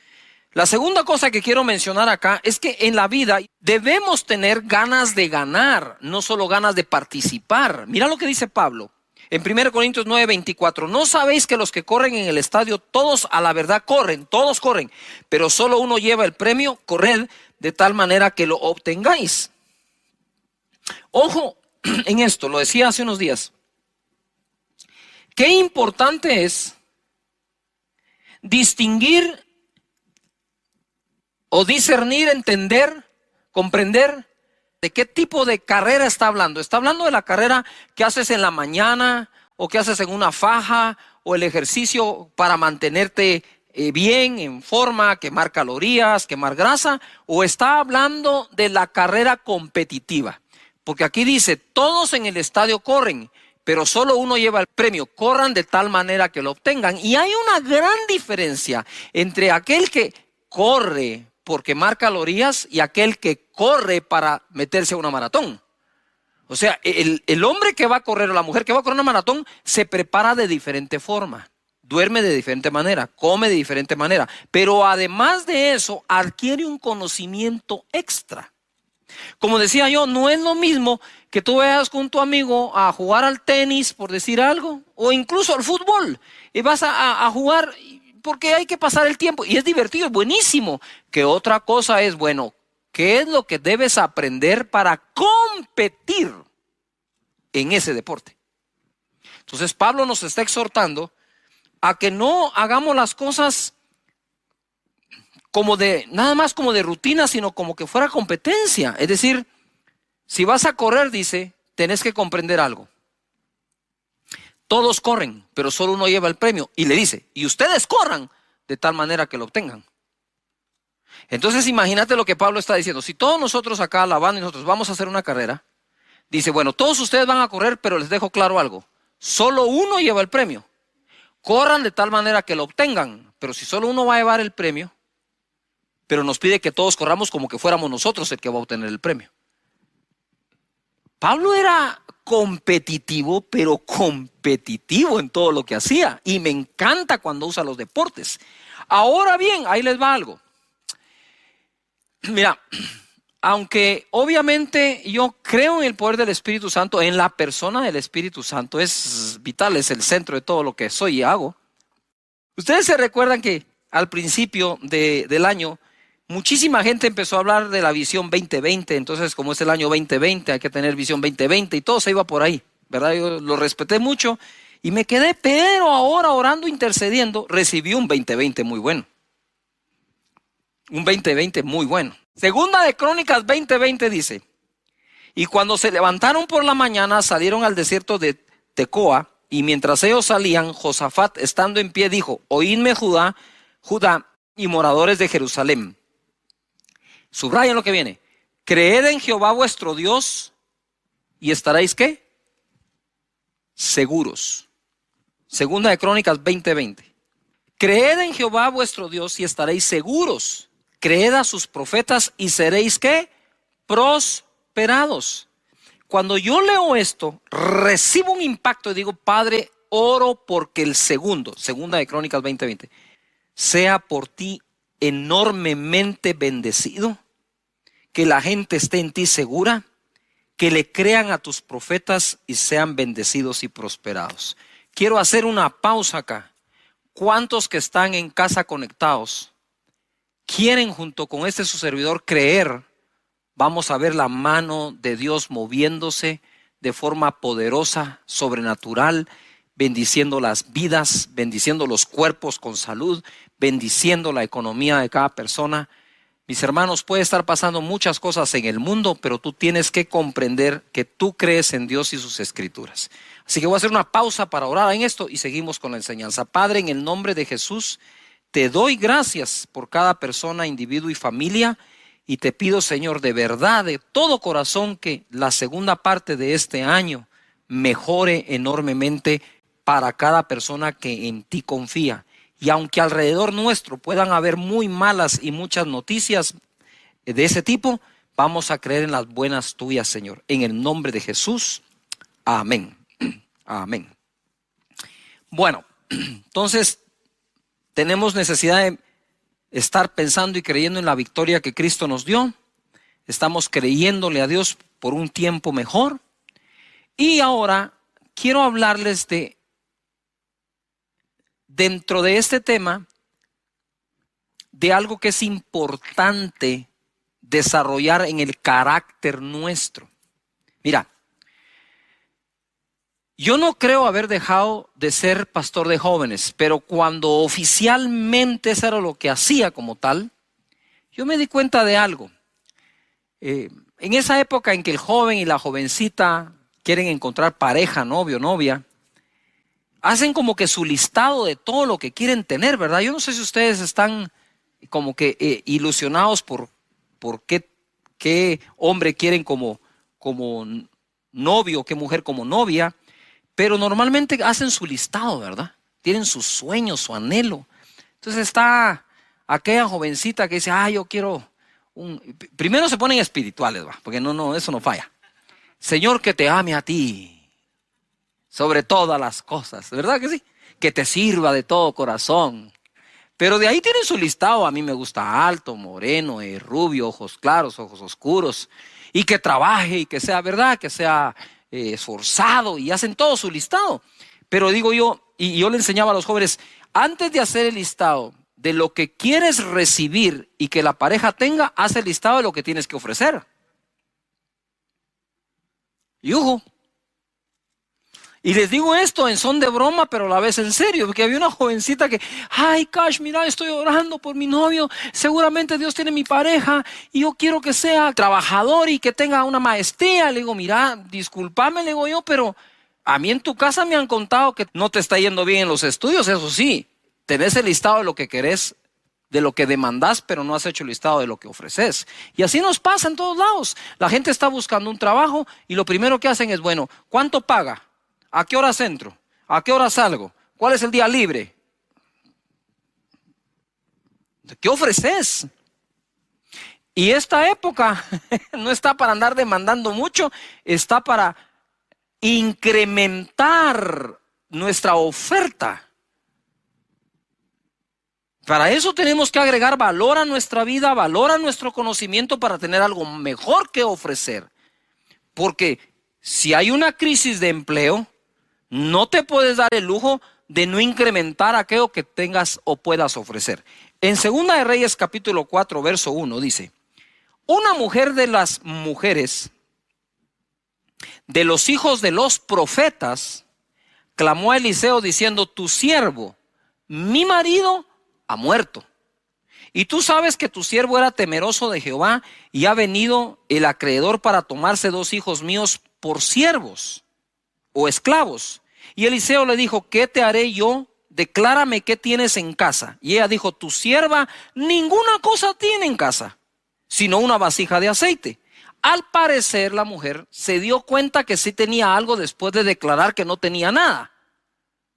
La segunda cosa que quiero mencionar acá es que en la vida debemos tener ganas de ganar, no solo ganas de participar. Mira lo que dice Pablo en 1 Corintios 9:24. ¿No sabéis que los que corren en el estadio, todos a la verdad corren, todos corren, pero solo uno lleva el premio? Corred de tal manera que lo obtengáis. Ojo en esto, lo decía hace unos días. qué importante es distinguir o discernir, entender, comprender de qué tipo de carrera está hablando. Está hablando de la carrera que haces en la mañana o que haces en una faja o el ejercicio para mantenerte bien, en forma, quemar calorías, quemar grasa, o está hablando de la carrera competitiva. Porque aquí dice, todos en el estadio corren, pero solo uno lleva el premio. Corran de tal manera que lo obtengan. Y hay una gran diferencia entre aquel que corre por quemar calorías y aquel que corre para meterse a una maratón. O sea, el hombre que va a correr o la mujer que va a correr una maratón se prepara de diferente forma, duerme de diferente manera, come de diferente manera, pero además de eso adquiere un conocimiento extra. Como decía yo, no es lo mismo que tú vayas con tu amigo a jugar al tenis, por decir algo, o incluso al fútbol, y vas a jugar porque hay que pasar el tiempo, y es divertido, es buenísimo. Que otra cosa es, bueno, ¿qué es lo que debes aprender para competir en ese deporte? Entonces Pablo nos está exhortando a que no hagamos las cosas como de, nada más como de rutina, sino como que fuera competencia. Es decir, si vas a correr, dice, tenés que comprender algo. Todos corren, pero solo uno lleva el premio. Y le dice, y ustedes corran de tal manera que lo obtengan. Entonces imagínate lo que Pablo está diciendo. Si todos nosotros acá, la banda y nosotros vamos a hacer una carrera, dice, bueno, todos ustedes van a correr, pero les dejo claro algo. Solo uno lleva el premio. Corran de tal manera que lo obtengan. Pero si solo uno va a llevar el premio, pero nos pide que todos corramos como que fuéramos nosotros el que va a obtener el premio. Pablo era competitivo, pero competitivo en todo lo que hacía. Y me encanta cuando usa los deportes. Ahora bien, ahí les va algo. Mira, aunque obviamente yo creo en el poder del Espíritu Santo, en la persona del Espíritu Santo, es vital, es el centro de todo lo que soy y hago. Ustedes se recuerdan que al principio del año, muchísima gente empezó a hablar de la visión 2020, entonces como es el año 2020, hay que tener visión 2020 y todo se iba por ahí, ¿verdad? Yo lo respeté mucho y me quedé, pero ahora orando, intercediendo, recibí un 2020 muy bueno. Un 2020 muy bueno. Segunda de Crónicas 20:20 dice, y cuando se levantaron por la mañana salieron al desierto de Tecoa, y mientras ellos salían, Josafat estando en pie dijo, oídme Judá y moradores de Jerusalén. Subrayen lo que viene. Creed en Jehová vuestro Dios y estaréis ¿qué? Seguros. Segunda de Crónicas 20:20. Creed en Jehová vuestro Dios y estaréis seguros. Creed a sus profetas y seréis ¿qué? Prosperados. Cuando yo leo esto, recibo un impacto y digo, Padre, oro porque el segunda de Crónicas 20:20, sea por ti enormemente bendecido, que la gente esté en ti segura, que le crean a tus profetas y sean bendecidos y prosperados. Quiero hacer una pausa acá. ¿Cuántos que están en casa conectados quieren junto con su servidor creer? Vamos a ver la mano de Dios moviéndose de forma poderosa, sobrenatural, bendiciendo las vidas, bendiciendo los cuerpos con salud, bendiciendo la economía de cada persona. Mis hermanos, puede estar pasando muchas cosas en el mundo, pero tú tienes que comprender que tú crees en Dios y sus escrituras. Así que voy a hacer una pausa para orar en esto y seguimos con la enseñanza. Padre, en el nombre de Jesús, te doy gracias por cada persona, individuo y familia. Y te pido, Señor, de verdad, de todo corazón, que la segunda parte de este año mejore enormemente para cada persona que en ti confía. Y aunque alrededor nuestro puedan haber muy malas y muchas noticias de ese tipo, vamos a creer en las buenas tuyas, Señor. En el nombre de Jesús, amén. Amén. Bueno, entonces tenemos necesidad de estar pensando y creyendo en la victoria que Cristo nos dio. Estamos creyéndole a Dios por un tiempo mejor. Y ahora quiero hablarles dentro de este tema, de algo que es importante desarrollar en el carácter nuestro. Mira, Yo no creo haber dejado de ser pastor de jóvenes, pero cuando oficialmente eso era lo que hacía como tal, yo me di cuenta de algo. En esa época en que el joven y la jovencita quieren encontrar pareja, novio, novia, hacen como que su listado de todo lo que quieren tener, ¿verdad? Yo no sé si ustedes están como que ilusionados por qué hombre quieren como novio, qué mujer como novia, pero normalmente hacen su listado, ¿verdad? Tienen sus sueños, su anhelo. Entonces está aquella jovencita que dice, yo quiero primero se ponen espirituales, ¿va? Porque no, eso no falla. Señor, que te ame a ti sobre todas las cosas, ¿verdad que sí? Que te sirva de todo corazón. Pero de ahí tienen su listado. A mí me gusta alto, moreno, rubio, ojos claros, ojos oscuros. Y que trabaje y que sea, ¿verdad? Que sea esforzado, y hacen todo su listado. Pero digo yo, y yo le enseñaba a los jóvenes, antes de hacer el listado de lo que quieres recibir y que la pareja tenga, haz el listado de lo que tienes que ofrecer. Yujo. Y les digo esto en son de broma, pero a la vez en serio, porque había una jovencita que, Cash, mira, estoy orando por mi novio, seguramente Dios tiene mi pareja y yo quiero que sea trabajador y que tenga una maestría. Le digo, mira, discúlpame, le digo yo, pero a mí en tu casa me han contado que no te está yendo bien en los estudios, eso sí, tenés el listado de lo que querés, de lo que demandás, pero no has hecho el listado de lo que ofreces. Y así nos pasa en todos lados. La gente está buscando un trabajo y lo primero que hacen es, bueno, ¿cuánto paga? ¿A qué hora entro? ¿A qué hora salgo? ¿Cuál es el día libre? ¿Qué ofreces? Y esta época no está para andar demandando mucho, está para incrementar nuestra oferta. Para eso tenemos que agregar valor a nuestra vida, valor a nuestro conocimiento para tener algo mejor que ofrecer. Porque si hay una crisis de empleo, no te puedes dar el lujo de no incrementar aquello que tengas o puedas ofrecer. En 2 de Reyes capítulo 4 verso 1 dice, una mujer de las mujeres de los hijos de los profetas clamó a Eliseo diciendo, tu siervo, mi marido, ha muerto. Y tú sabes que tu siervo era temeroso de Jehová y ha venido el acreedor para tomarse 2 hijos míos por siervos o esclavos. Y Eliseo le dijo, ¿qué te haré yo? Declárame qué tienes en casa. Y ella dijo, tu sierva ninguna cosa tiene en casa, sino una vasija de aceite. Al parecer la mujer se dio cuenta que sí tenía algo después de declarar que no tenía nada.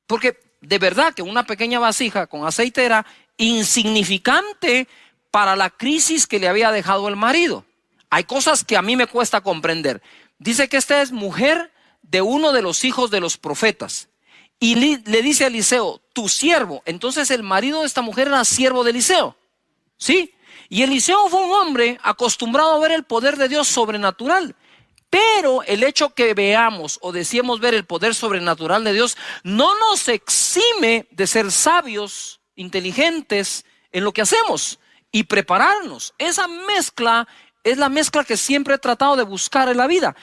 Porque de verdad que una pequeña vasija con aceite era insignificante para la crisis que le había dejado el marido. Hay cosas que a mí me cuesta comprender. Dice que esta es mujer de uno de los hijos de los profetas. Y le dice a Eliseo, tu siervo. Entonces el marido de esta mujer era siervo de Eliseo. ¿Sí? Y Eliseo fue un hombre acostumbrado a ver el poder de Dios sobrenatural. Pero el hecho que veamos o deseemos ver el poder sobrenatural de Dios no nos exime de ser sabios, inteligentes en lo que hacemos y prepararnos. Esa mezcla es la mezcla que siempre he tratado de buscar en la vida.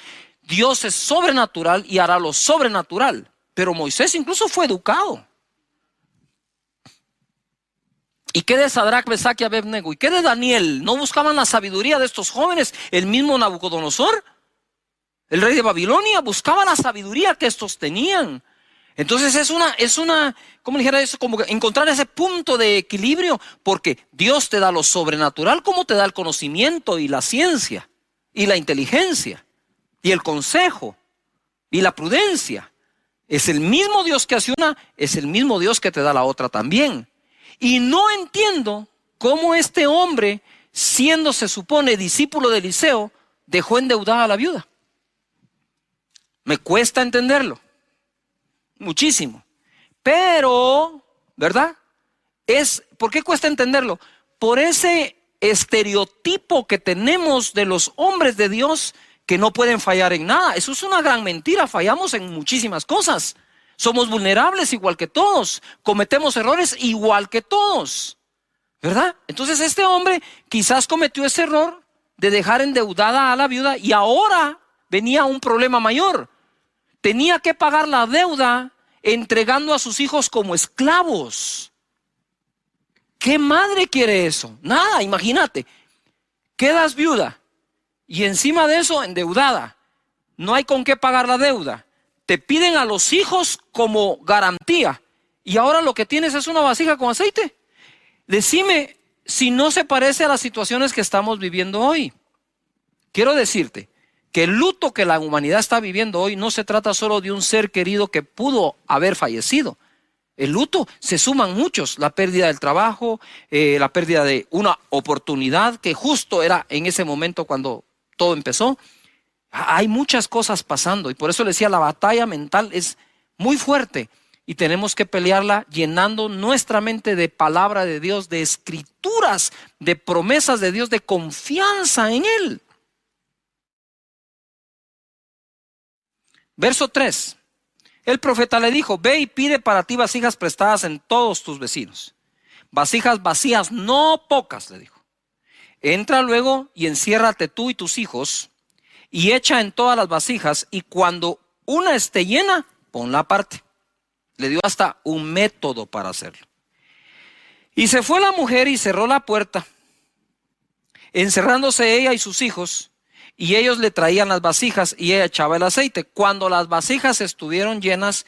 Dios es sobrenatural y hará lo sobrenatural. Pero Moisés incluso fue educado. ¿Y qué de Sadrach, Mesach y Abednego? ¿Y qué de Daniel? ¿No buscaban la sabiduría de estos jóvenes? El mismo Nabucodonosor, el rey de Babilonia, buscaba la sabiduría que estos tenían. Entonces es una, ¿cómo dijera eso? Como encontrar ese punto de equilibrio, porque Dios te da lo sobrenatural como te da el conocimiento y la ciencia y la inteligencia y el consejo y la prudencia. Es el mismo Dios que hace una, es el mismo Dios que te da la otra también. Y no entiendo cómo este hombre, siendo se supone discípulo de Eliseo, dejó endeudada a la viuda. Me cuesta entenderlo. Muchísimo. Pero, ¿verdad? ¿Por qué cuesta entenderlo? Por ese estereotipo que tenemos de los hombres de Dios que no pueden fallar en nada. Eso es una gran mentira. Fallamos en muchísimas cosas. Somos vulnerables igual que todos. Cometemos errores igual que todos. ¿Verdad? Entonces este hombre quizás cometió ese error de dejar endeudada a la viuda y ahora venía un problema mayor. tenía que pagar la deuda entregando a sus hijos como esclavos. ¿Qué madre quiere eso? Nada, imagínate. Quedas viuda y encima de eso endeudada. No hay con qué pagar la deuda. Te piden a los hijos como garantía. Y ahora lo que tienes es una vasija con aceite. Decime si no se parece a las situaciones que estamos viviendo hoy. Quiero decirte que el luto que la humanidad está viviendo hoy no se trata solo de un ser querido que pudo haber fallecido. El luto se suman muchos, la pérdida del trabajo, la pérdida de una oportunidad que justo era en ese momento cuando todo empezó. Hay muchas cosas pasando y por eso le decía, la batalla mental es muy fuerte y tenemos que pelearla llenando nuestra mente de palabra de Dios, de escrituras, de promesas de Dios, de confianza en Él. Verso 3. El profeta le dijo, ve y pide para ti vasijas prestadas en todos tus vecinos. Vasijas vacías, no pocas, le dijo. Entra luego y enciérrate tú y tus hijos y echa en todas las vasijas y cuando una esté llena, ponla aparte. Le dio hasta un método para hacerlo. Y se fue la mujer y cerró la puerta, encerrándose ella y sus hijos. Y ellos le traían las vasijas y ella echaba el aceite. Cuando las vasijas estuvieron llenas,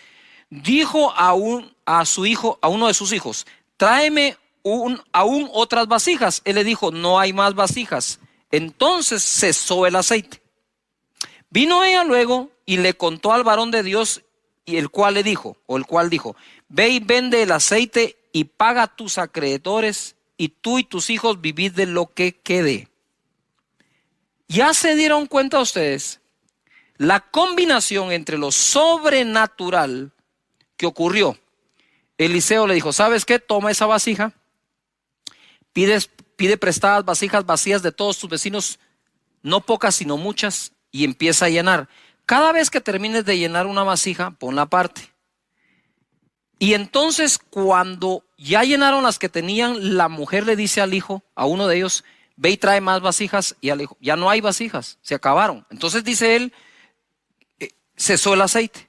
dijo a uno de sus hijos, tráeme aún otras vasijas. Él le dijo, no hay más vasijas. Entonces cesó el aceite. Vino ella luego y le contó al varón de Dios, y el cual dijo, ve y vende el aceite y paga a tus acreedores, y tú y tus hijos vivid de lo que quede. ¿Ya se dieron cuenta ustedes la combinación entre lo sobrenatural que ocurrió? Eliseo le dijo, ¿sabes qué? Toma esa vasija, pide prestadas vasijas vacías de todos tus vecinos, no pocas sino muchas, y empieza a llenar. Cada vez que termines de llenar una vasija, ponla aparte. Y entonces cuando ya llenaron las que tenían, la mujer le dice al hijo, a uno de ellos, ve y trae más vasijas, y al hijo, ya no hay vasijas, se acabaron. Entonces dice él, cesó el aceite.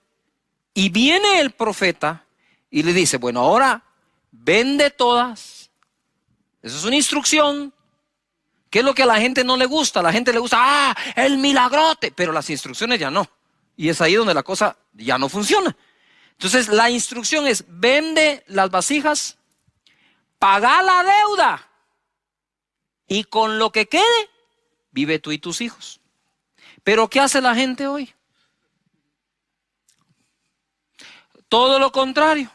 Y viene el profeta y le dice, bueno, ahora vende todas. Eso es una instrucción. ¿Qué es lo que a la gente no le gusta? A la gente le gusta, el milagrote, pero las instrucciones ya no. Y es ahí donde la cosa ya no funciona. Entonces la instrucción es, vende las vasijas, paga la deuda. Y con lo que quede, vive tú y tus hijos. Pero ¿qué hace la gente hoy? Todo lo contrario,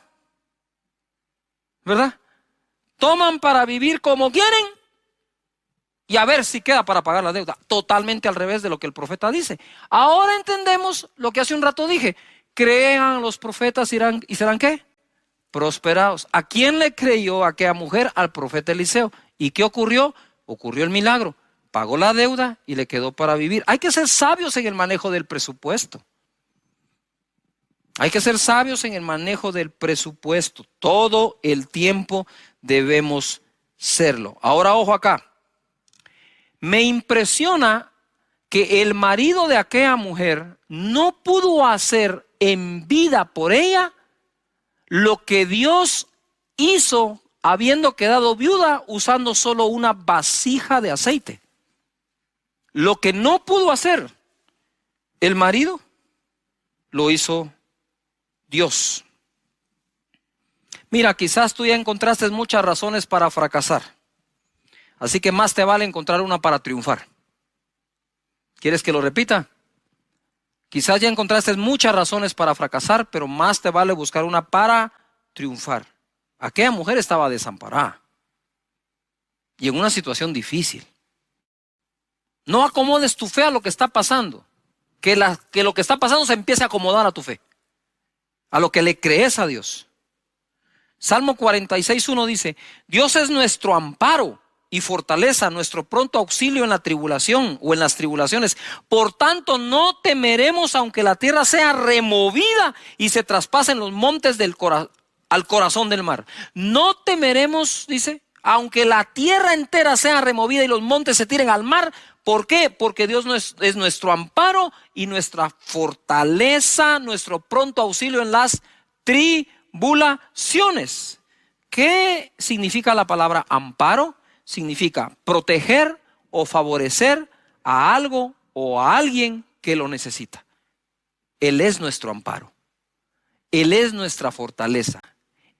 ¿verdad? Toman para vivir como quieren y a ver si queda para pagar la deuda. Totalmente al revés de lo que el profeta dice. Ahora entendemos lo que hace un rato dije. Crean los profetas y serán ¿qué? Prosperados. ¿A quién le creyó aquella mujer? Al profeta Eliseo. ¿Y qué ocurrió? Ocurrió el milagro, pagó la deuda y le quedó para vivir. Hay que ser sabios en el manejo del presupuesto. Hay que ser sabios en el manejo del presupuesto. Todo el tiempo debemos serlo. Ahora ojo acá. Me impresiona que el marido de aquella mujer no pudo hacer en vida por ella lo que Dios hizo habiendo quedado viuda usando solo una vasija de aceite. Lo que no pudo hacer el marido, lo hizo Dios. Mira, quizás tú ya encontraste muchas razones para fracasar. Así que más te vale encontrar una para triunfar. ¿Quieres que lo repita? Quizás ya encontraste muchas razones para fracasar, pero más te vale buscar una para triunfar. Aquella mujer estaba desamparada y en una situación difícil. No acomodes tu fe a lo que está pasando. Que lo que está pasando se empiece a acomodar a tu fe, a lo que le crees a Dios. Salmo 46:1 dice, Dios es nuestro amparo y fortaleza, nuestro pronto auxilio en la tribulación o en las tribulaciones. Por tanto, no temeremos aunque la tierra sea removida y se traspasen los montes al corazón del mar. No temeremos, dice, aunque la tierra entera sea removida y los montes se tiren al mar, ¿Por qué? Porque Dios es nuestro amparo y nuestra fortaleza, nuestro pronto auxilio en las tribulaciones. ¿Qué significa la palabra amparo? Significa proteger o favorecer a algo o a alguien que lo necesita. Él es nuestro amparo. Él es nuestra fortaleza.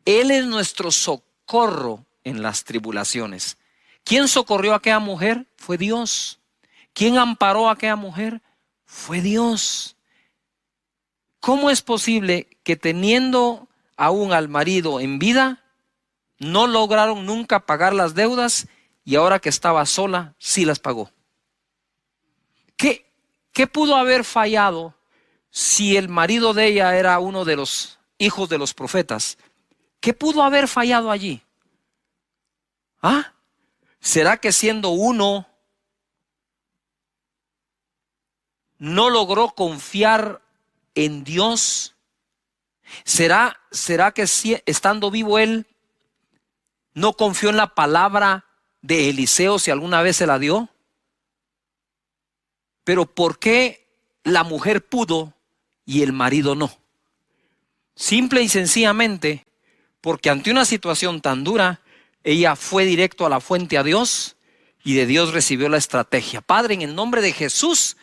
Él es nuestro socorro en las tribulaciones. ¿Quién socorrió a aquella mujer? Fue Dios. ¿Quién amparó a aquella mujer? Fue Dios. ¿Cómo es posible que teniendo aún al marido en vida, no lograron nunca pagar las deudas y ahora que estaba sola, sí las pagó? ¿Qué pudo haber fallado si el marido de ella era uno de los hijos de los profetas? ¿Qué pudo haber fallado allí? ¿Ah? ¿Será que siendo uno no logró confiar en Dios? ¿Será que estando vivo él no confió en la palabra de Eliseo si alguna vez se la dio? Pero ¿por qué la mujer pudo y el marido no? Simple y sencillamente porque ante una situación tan dura, ella fue directo a la fuente, a Dios, y de Dios recibió la estrategia. Padre, en el nombre de Jesús,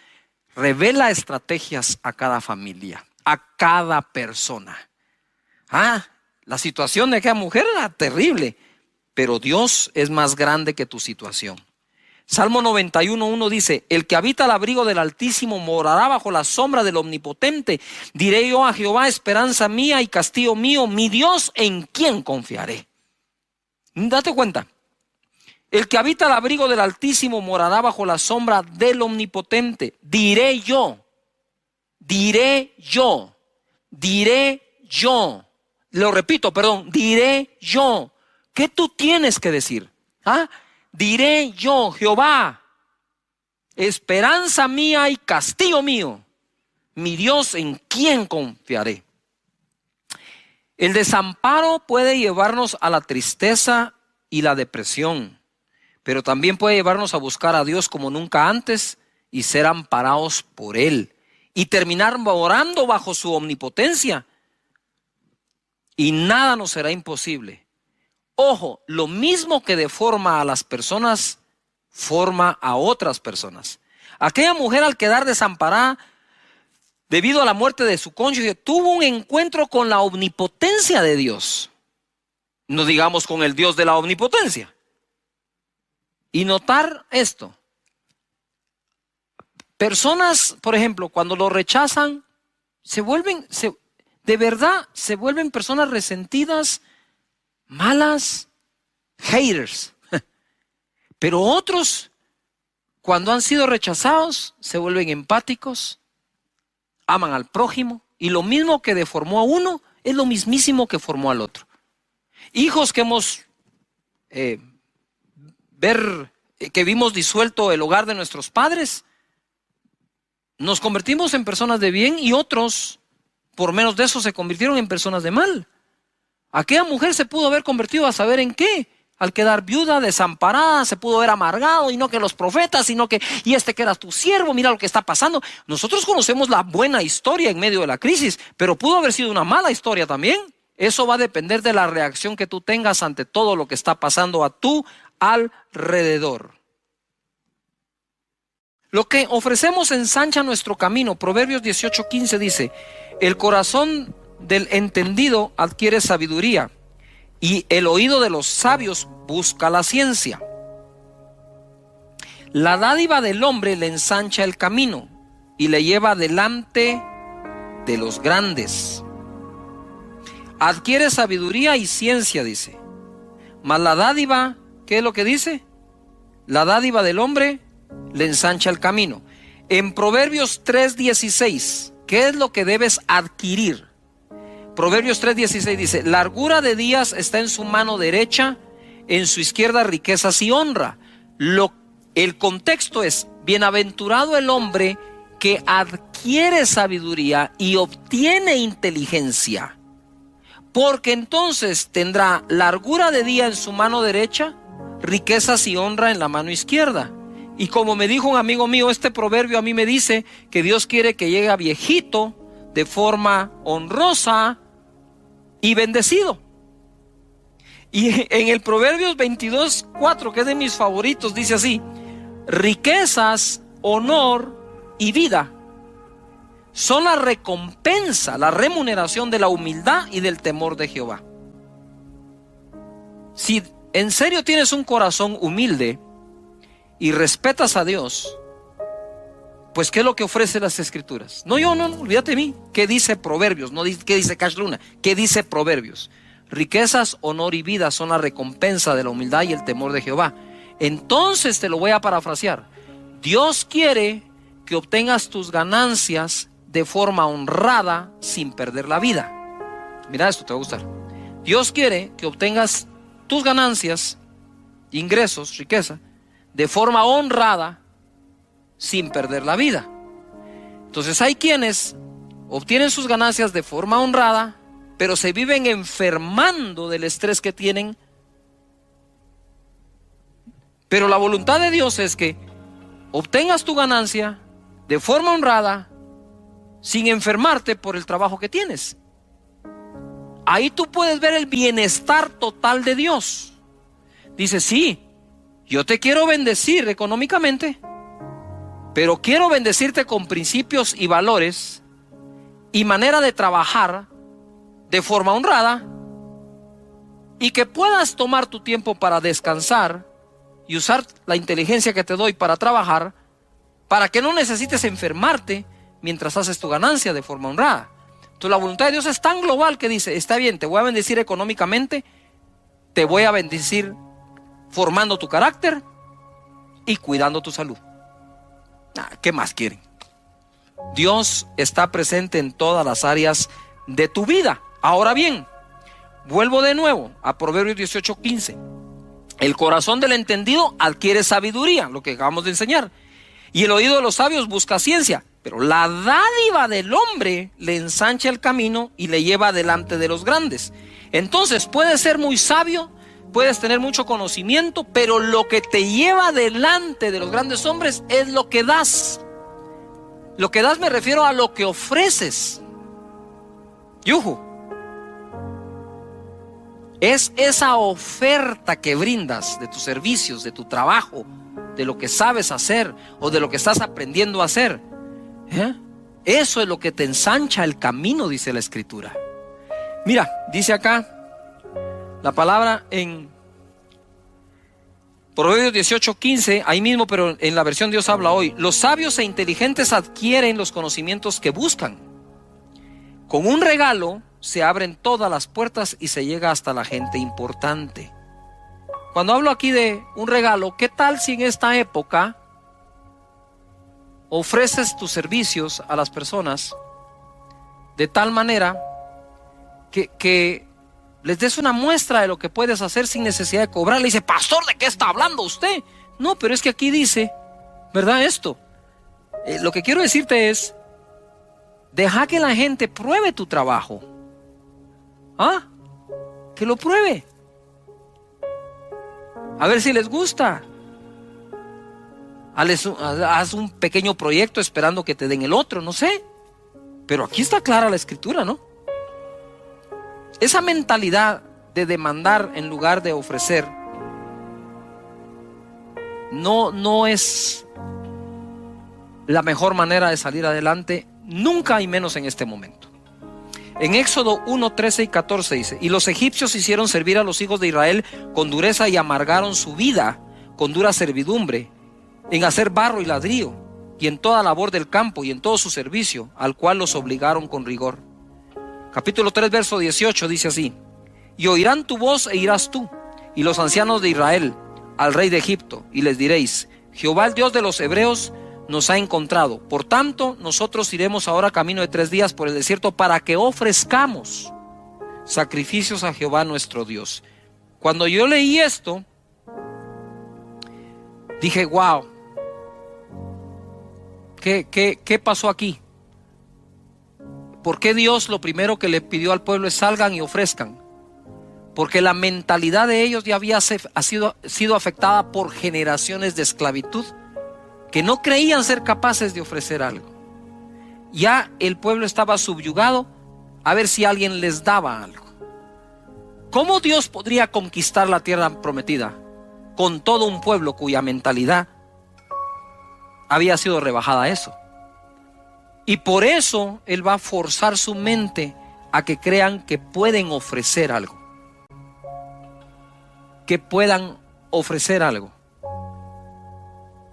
revela estrategias a cada familia, a cada persona. La situación de aquella mujer era terrible, pero Dios es más grande que tu situación. Salmo 91:1 dice: el que habita al abrigo del Altísimo morará bajo la sombra del Omnipotente. Diré yo a Jehová, esperanza mía y castillo mío, mi Dios, en quien confiaré. Date cuenta, el que habita al abrigo del Altísimo morará bajo la sombra del Omnipotente. Diré yo. Lo repito, diré yo. ¿Qué tú tienes que decir? Diré yo, Jehová, esperanza mía y castillo mío, mi Dios, en quien confiaré. El desamparo puede llevarnos a la tristeza y la depresión, pero también puede llevarnos a buscar a Dios como nunca antes y ser amparados por Él y terminar orando bajo su omnipotencia. Y nada nos será imposible. Ojo, lo mismo que deforma a las personas, forma a otras personas. Aquella mujer, al quedar desamparada debido a la muerte de su cónyuge, tuvo un encuentro con la omnipotencia de Dios. No digamos con el Dios de la omnipotencia. Y notar esto. Personas, por ejemplo, cuando lo rechazan, de verdad se vuelven personas resentidas, malas, haters. Pero otros, cuando han sido rechazados, se vuelven empáticos, aman al prójimo, y lo mismo que deformó a uno es lo mismísimo que formó al otro. Hijos que que vimos disuelto el hogar de nuestros padres, nos convertimos en personas de bien, y otros, por menos de eso, se convirtieron en personas de mal. Aquella mujer se pudo haber convertido a saber en qué. Al quedar viuda, desamparada, se pudo haber amargado, y no que los profetas, sino que, y que era tu siervo, mira lo que está pasando. Nosotros conocemos la buena historia en medio de la crisis, pero pudo haber sido una mala historia también. Eso va a depender de la reacción que tú tengas ante todo lo que está pasando a tu alrededor. Lo que ofrecemos ensancha nuestro camino. Proverbios 18:15 dice: el corazón del entendido adquiere sabiduría, y el oído de los sabios busca la ciencia. La dádiva del hombre le ensancha el camino y le lleva delante de los grandes. Adquiere sabiduría y ciencia, dice. Mas la dádiva, ¿qué es lo que dice? La dádiva del hombre le ensancha el camino. En Proverbios 3:16, ¿qué es lo que debes adquirir? Proverbios 3:16 dice: largura de días está en su mano derecha, en su izquierda riquezas y honra. El contexto es: bienaventurado el hombre que adquiere sabiduría y obtiene inteligencia, porque entonces tendrá largura de día en su mano derecha, riquezas y honra en la mano izquierda. Y como me dijo un amigo mío, este proverbio a mí me dice que Dios quiere que llegue a viejito de forma honrosa y bendecido. Y en el Proverbios 22:4, que es de mis favoritos, dice así: riquezas, honor y vida son la recompensa, la remuneración de la humildad y del temor de Jehová. Si en serio tienes un corazón humilde y respetas a Dios, pues ¿qué es lo que ofrece las Escrituras? No, olvídate de mí. ¿Qué dice Proverbios? No, ¿qué dice Cash Luna? ¿Qué dice Proverbios? Riquezas, honor y vida son la recompensa de la humildad y el temor de Jehová. Entonces te lo voy a parafrasear. Dios quiere que obtengas tus ganancias de forma honrada sin perder la vida. Mira esto, te va a gustar. Dios quiere que obtengas tus ganancias, ingresos, riqueza, de forma honrada sin perder la vida. Entonces hay quienes obtienen sus ganancias de forma honrada, pero se viven enfermando del estrés que tienen. Pero la voluntad de Dios es que obtengas tu ganancia de forma honrada sin enfermarte por el trabajo que tienes. Ahí tú puedes ver el bienestar total de Dios. Dice: sí, yo te quiero bendecir económicamente, pero quiero bendecirte con principios y valores y manera de trabajar de forma honrada, y que puedas tomar tu tiempo para descansar y usar la inteligencia que te doy para trabajar, para que no necesites enfermarte mientras haces tu ganancia de forma honrada. Entonces la voluntad de Dios es tan global que dice: está bien, te voy a bendecir económicamente, te voy a bendecir formando tu carácter y cuidando tu salud. ¿Qué más quieren? Dios está presente en todas las áreas de tu vida. Ahora bien, vuelvo de nuevo a Proverbios 18:15. El corazón del entendido adquiere sabiduría, lo que acabamos de enseñar, y el oído de los sabios busca ciencia. Pero la dádiva del hombre le ensancha el camino y le lleva delante de los grandes. Entonces puedes ser muy sabio, puedes tener mucho conocimiento, pero lo que te lleva delante de los grandes hombres es lo que das. Lo que das me refiero a lo que ofreces. Yuhu. Es esa oferta que brindas de tus servicios, de tu trabajo, de lo que sabes hacer o de lo que estás aprendiendo a hacer. Eso es lo que te ensancha el camino, dice la Escritura. Mira, dice acá la palabra en Proverbios 18:15, ahí mismo, pero en la versión Dios habla hoy: los sabios e inteligentes adquieren los conocimientos que buscan. Con un regalo se abren todas las puertas y se llega hasta la gente importante. Cuando hablo aquí de un regalo, ¿qué tal si en esta época ofreces tus servicios a las personas de tal manera que les des una muestra de lo que puedes hacer sin necesidad de cobrar? Le dice: pastor, ¿de qué está hablando usted? No, pero es que aquí dice, ¿verdad? Esto. Lo que quiero decirte es: deja que la gente pruebe tu trabajo. Que lo pruebe. A ver si les gusta. Haz un pequeño proyecto esperando que te den el otro, no sé. Pero aquí está clara la Escritura, ¿no? Esa mentalidad de demandar en lugar de ofrecer no es la mejor manera de salir adelante, nunca, y menos en este momento. En Éxodo 1:13 y 14 dice: y los egipcios hicieron servir a los hijos de Israel con dureza y amargaron su vida con dura servidumbre, en hacer barro y ladrillo, y en toda labor del campo y en todo su servicio, al cual los obligaron con rigor. Capítulo 3, verso 18 dice así: y oirán tu voz e irás tú y los ancianos de Israel al rey de Egipto, y les diréis: Jehová, el Dios de los hebreos, nos ha encontrado. Por tanto, nosotros iremos ahora camino de 3 días por el desierto para que ofrezcamos sacrificios a Jehová nuestro Dios. Cuando yo leí esto, dije: wow, ¿qué pasó aquí? ¿Por qué Dios lo primero que le pidió al pueblo es salgan y ofrezcan? Porque la mentalidad de ellos ya había sido afectada por generaciones de esclavitud que no creían ser capaces de ofrecer algo. Ya el pueblo estaba subyugado a ver si alguien les daba algo. ¿Cómo Dios podría conquistar la tierra prometida con todo un pueblo cuya mentalidad había sido rebajada a eso? Y por eso Él va a forzar su mente a que crean que pueden ofrecer algo. Que puedan ofrecer algo.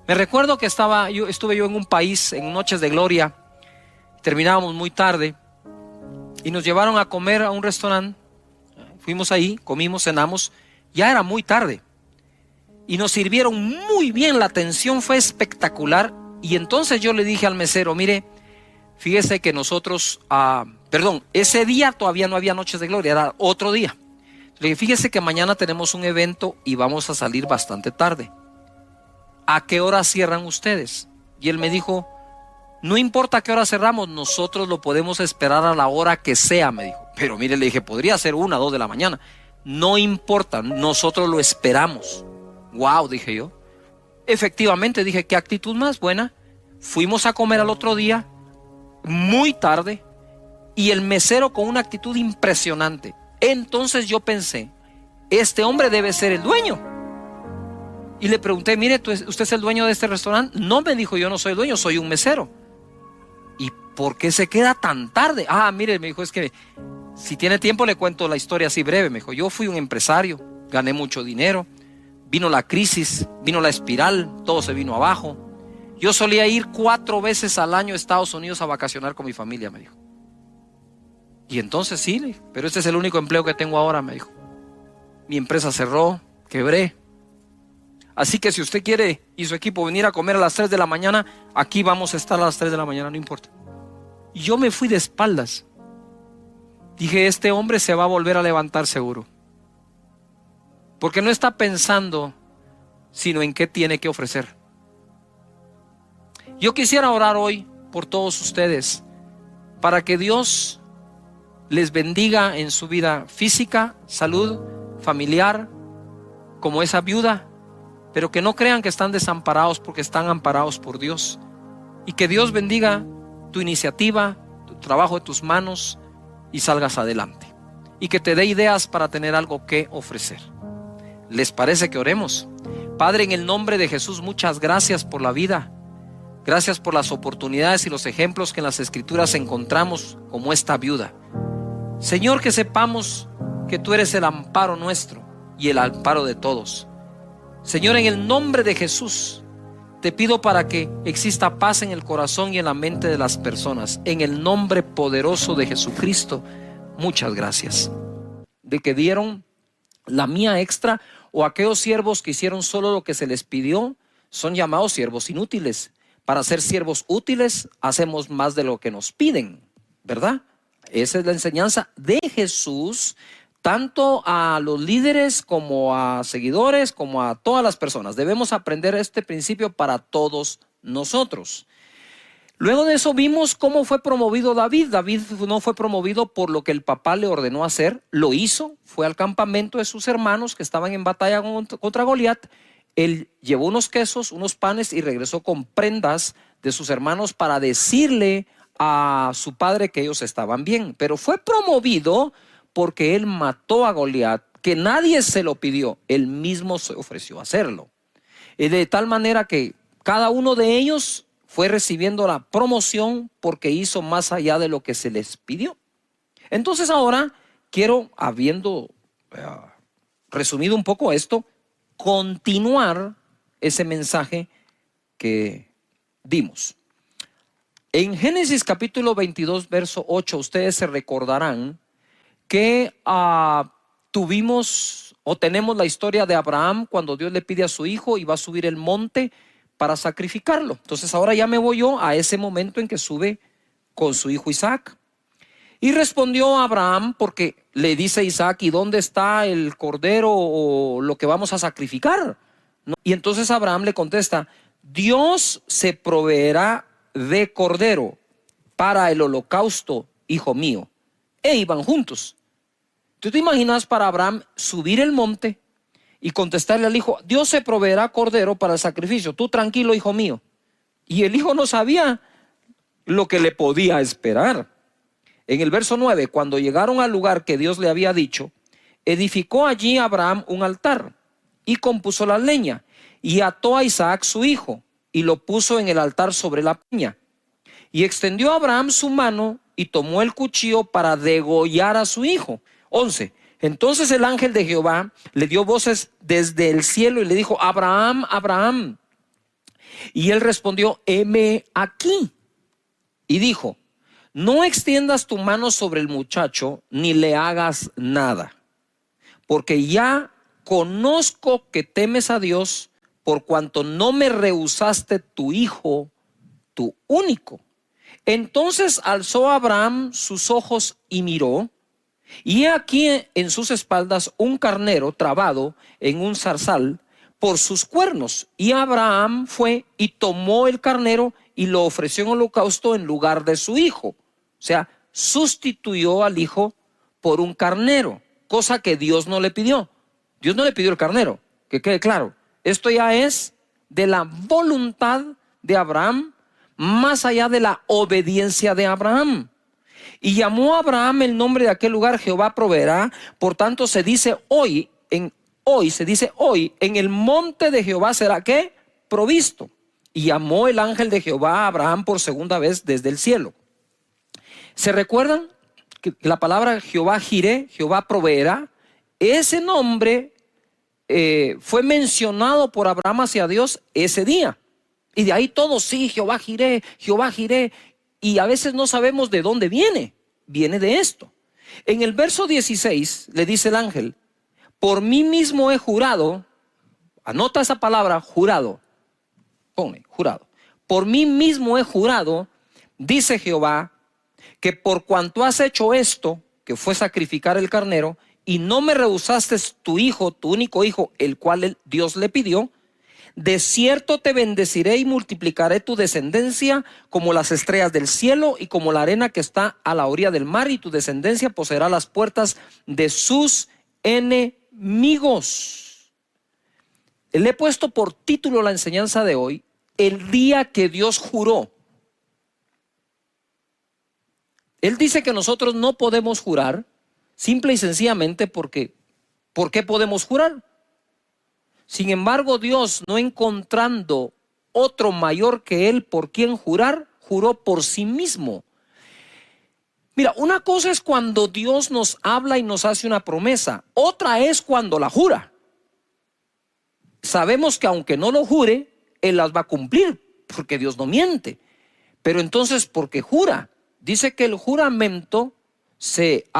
Me recuerdo que estuve yo en un país en Noches de Gloria. Terminábamos muy tarde y nos llevaron a comer a un restaurante. Fuimos ahí, comimos, cenamos. Ya era muy tarde y nos sirvieron muy bien. La atención fue espectacular. Y entonces yo le dije al mesero: mire, fíjese que nosotros, ese día todavía no había Noches de Gloria, era otro día. Le dije: fíjese que mañana tenemos un evento y vamos a salir bastante tarde. ¿A qué hora cierran ustedes? Y él me dijo: no importa a qué hora cerramos, nosotros lo podemos esperar a la hora que sea, me dijo. Pero mire, le dije, podría ser 1 o 2 de la mañana. No importa, nosotros lo esperamos. Wow, dije yo. Efectivamente, dije, qué actitud más buena. Fuimos a comer al otro día, muy tarde, y el mesero con una actitud impresionante. Entonces yo pensé, este hombre debe ser el dueño. Y le pregunté: mire, ¿usted es el dueño de este restaurante? No, me dijo, yo no soy dueño, soy un mesero. ¿Y por qué se queda tan tarde? Mire, me dijo, es que si tiene tiempo le cuento la historia así breve. Me dijo: yo fui un empresario, gané mucho dinero, vino la crisis, vino la espiral, todo se vino abajo. Yo solía ir 4 veces al año a Estados Unidos a vacacionar con mi familia, me dijo. Y entonces sí, le dije, pero este es el único empleo que tengo ahora, me dijo. Mi empresa cerró, quebré. Así que si usted quiere y su equipo venir a comer a las 3 de la mañana, aquí vamos a estar a las 3 de la mañana, no importa. Y yo me fui de espaldas. Dije, este hombre se va a volver a levantar seguro. Porque no está pensando sino en qué tiene que ofrecer. Yo quisiera orar hoy por todos ustedes para que Dios les bendiga en su vida física, salud, familiar, como esa viuda, pero que no crean que están desamparados porque están amparados por Dios. Y que Dios bendiga tu iniciativa, tu trabajo de tus manos y salgas adelante. Y que te dé ideas para tener algo que ofrecer. ¿Les parece que oremos? Padre, en el nombre de Jesús, muchas gracias por la vida. Gracias por las oportunidades y los ejemplos que en las Escrituras encontramos, como esta viuda. Señor, que sepamos que tú eres el amparo nuestro y el amparo de todos. Señor, en el nombre de Jesús, te pido para que exista paz en el corazón y en la mente de las personas. En el nombre poderoso de Jesucristo, muchas gracias. De que dieron la mía extra, o aquellos siervos que hicieron solo lo que se les pidió, son llamados siervos inútiles. Para ser siervos útiles, hacemos más de lo que nos piden, ¿verdad? Esa es la enseñanza de Jesús, tanto a los líderes como a seguidores, como a todas las personas. Debemos aprender este principio para todos nosotros. Luego de eso vimos cómo fue promovido David. David no fue promovido por lo que el papá le ordenó hacer, lo hizo, fue al campamento de sus hermanos que estaban en batalla contra Goliat. Él llevó unos quesos, unos panes y regresó con prendas de sus hermanos para decirle a su padre que ellos estaban bien. Pero fue promovido porque él mató a Goliat, que nadie se lo pidió, él mismo se ofreció a hacerlo. Y de tal manera que cada uno de ellos fue recibiendo la promoción porque hizo más allá de lo que se les pidió. Entonces ahora quiero, habiendo resumido un poco esto, continuar ese mensaje que dimos. En Génesis capítulo 22, verso 8, ustedes se recordarán que tuvimos o tenemos la historia de Abraham cuando Dios le pide a su hijo y va a subir el monte para sacrificarlo. Entonces ahora ya me voy yo a ese momento en que sube con su hijo Isaac. Y respondió Abraham porque le dice Isaac: ¿y dónde está el cordero o lo que vamos a sacrificar? ¿No? Y entonces Abraham le contesta: Dios se proveerá de cordero para el holocausto, hijo mío. E iban juntos. ¿Tú te imaginas para Abraham subir el monte y contestarle al hijo: Dios se proveerá cordero para el sacrificio, tú tranquilo, hijo mío? Y el hijo no sabía lo que le podía esperar. En el verso 9, cuando llegaron al lugar que Dios le había dicho, edificó allí Abraham un altar y compuso la leña y ató a Isaac su hijo y lo puso en el altar sobre la peña. Y extendió Abraham su mano y tomó el cuchillo para degollar a su hijo. 11. Entonces el ángel de Jehová le dio voces desde el cielo y le dijo: Abraham, Abraham. Y él respondió: heme aquí. Y dijo: no extiendas tu mano sobre el muchacho ni le hagas nada, porque ya conozco que temes a Dios, por cuanto no me rehusaste tu hijo, tu único. Entonces alzó Abraham sus ojos y miró, y he aquí en sus espaldas un carnero trabado en un zarzal por sus cuernos. Y Abraham fue y tomó el carnero y lo ofreció en holocausto en lugar de su hijo. O sea, sustituyó al hijo por un carnero, cosa que Dios no le pidió. Dios no le pidió el carnero, que quede claro. Esto ya es de la voluntad de Abraham, más allá de la obediencia de Abraham. Y llamó a Abraham el nombre de aquel lugar: Jehová proveerá. Por tanto se dice hoy, en el monte de Jehová será ¿qué? Provisto. Y llamó el ángel de Jehová a Abraham por segunda vez desde el cielo. ¿Se recuerdan que la palabra Jehová Jireh, Jehová proveerá? Ese nombre fue mencionado por Abraham hacia Dios ese día. Y de ahí todo, sí, Jehová Jireh, Jehová Jireh. Y a veces no sabemos de dónde viene. Viene de esto. En el verso 16 le dice el ángel: por mí mismo he jurado. Anota esa palabra, jurado. Pone, jurado. Por mí mismo he jurado, dice Jehová, que por cuanto has hecho esto, que fue sacrificar el carnero, y no me rehusaste tu hijo, tu único hijo, el cual Dios le pidió, de cierto te bendeciré y multiplicaré tu descendencia como las estrellas del cielo y como la arena que está a la orilla del mar, y tu descendencia poseerá las puertas de sus enemigos. Le he puesto por título la enseñanza de hoy: el día que Dios juró. Él dice que nosotros no podemos jurar, simple y sencillamente porque, ¿por qué podemos jurar? Sin embargo, Dios, no encontrando otro mayor que Él por quien jurar, juró por sí mismo. Mira, una cosa es cuando Dios nos habla y nos hace una promesa, otra es cuando la jura. Sabemos que aunque no lo jure, Él las va a cumplir, porque Dios no miente. Pero entonces, ¿por qué jura? Dice que el juramento se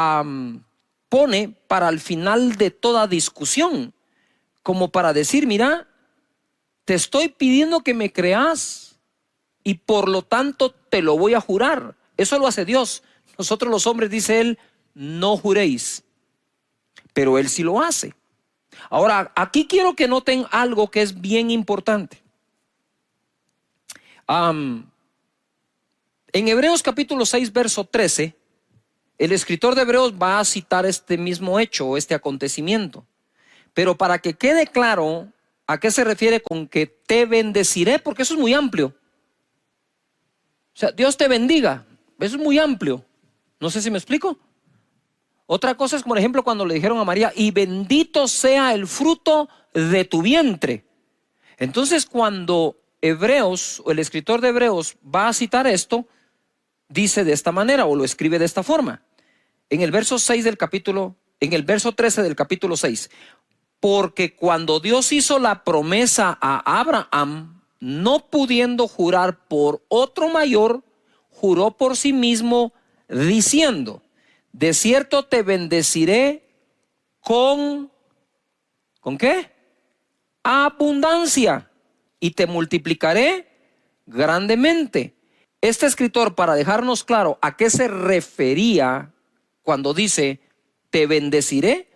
pone para el final de toda discusión, como para decir: mira, te estoy pidiendo que me creas y por lo tanto te lo voy a jurar. Eso lo hace Dios. Nosotros los hombres, dice Él, no juréis, pero Él sí lo hace. Ahora, aquí quiero que noten algo que es bien importante. En Hebreos capítulo 6, verso 13, el escritor de Hebreos va a citar este mismo hecho o este acontecimiento. Pero para que quede claro a qué se refiere con que te bendeciré, porque eso es muy amplio. O sea, Dios te bendiga, eso es muy amplio. No sé si me explico. Otra cosa es, por ejemplo, cuando le dijeron a María: y bendito sea el fruto de tu vientre. Entonces, cuando Hebreos, o el escritor de Hebreos, va a citar esto, dice de esta manera, o lo escribe de esta forma. En el verso 6 del capítulo, en el verso 13 del capítulo 6. Porque cuando Dios hizo la promesa a Abraham, no pudiendo jurar por otro mayor, juró por sí mismo, diciendo: de cierto te bendeciré ¿con qué? Abundancia, y te multiplicaré grandemente. Este escritor, para dejarnos claro a qué se refería cuando dice te bendeciré,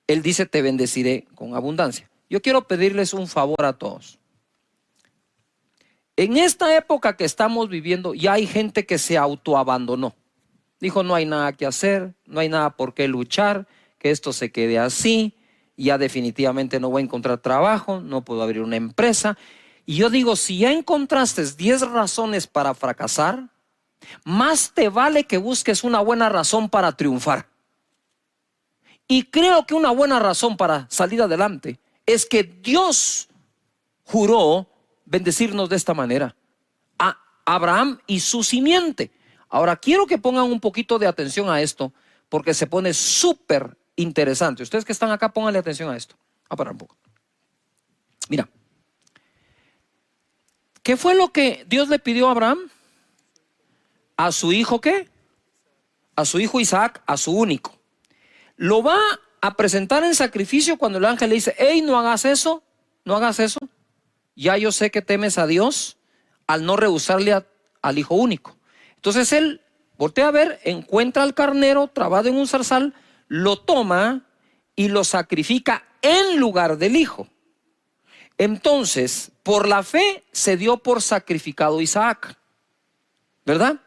él dice te bendeciré con abundancia. Yo quiero pedirles un favor a todos. En esta época que estamos viviendo, ya hay gente que se autoabandonó. Dijo: no hay nada que hacer, no hay nada por qué luchar, que esto se quede así, ya definitivamente no voy a encontrar trabajo, no puedo abrir una empresa. Y yo digo, si ya encontraste 10 razones para fracasar, más te vale que busques una buena razón para triunfar. Y creo que una buena razón para salir adelante es que Dios juró bendecirnos de esta manera a Abraham y su simiente. Ahora quiero que pongan un poquito de atención a esto, porque se pone súper interesante. Ustedes que están acá, pónganle atención a esto. A parar un poco. Mira, ¿qué fue lo que Dios le pidió a Abraham? ¿A su hijo qué? A su hijo Isaac, a su único. Lo va a presentar en sacrificio cuando el ángel le dice, hey, no hagas eso, no hagas eso. Ya yo sé que temes a Dios al no rehusarle al hijo único. Entonces él voltea a ver, encuentra al carnero trabado en un zarzal, lo toma y lo sacrifica en lugar del hijo. Entonces, por la fe se dio por sacrificado Isaac, ¿verdad?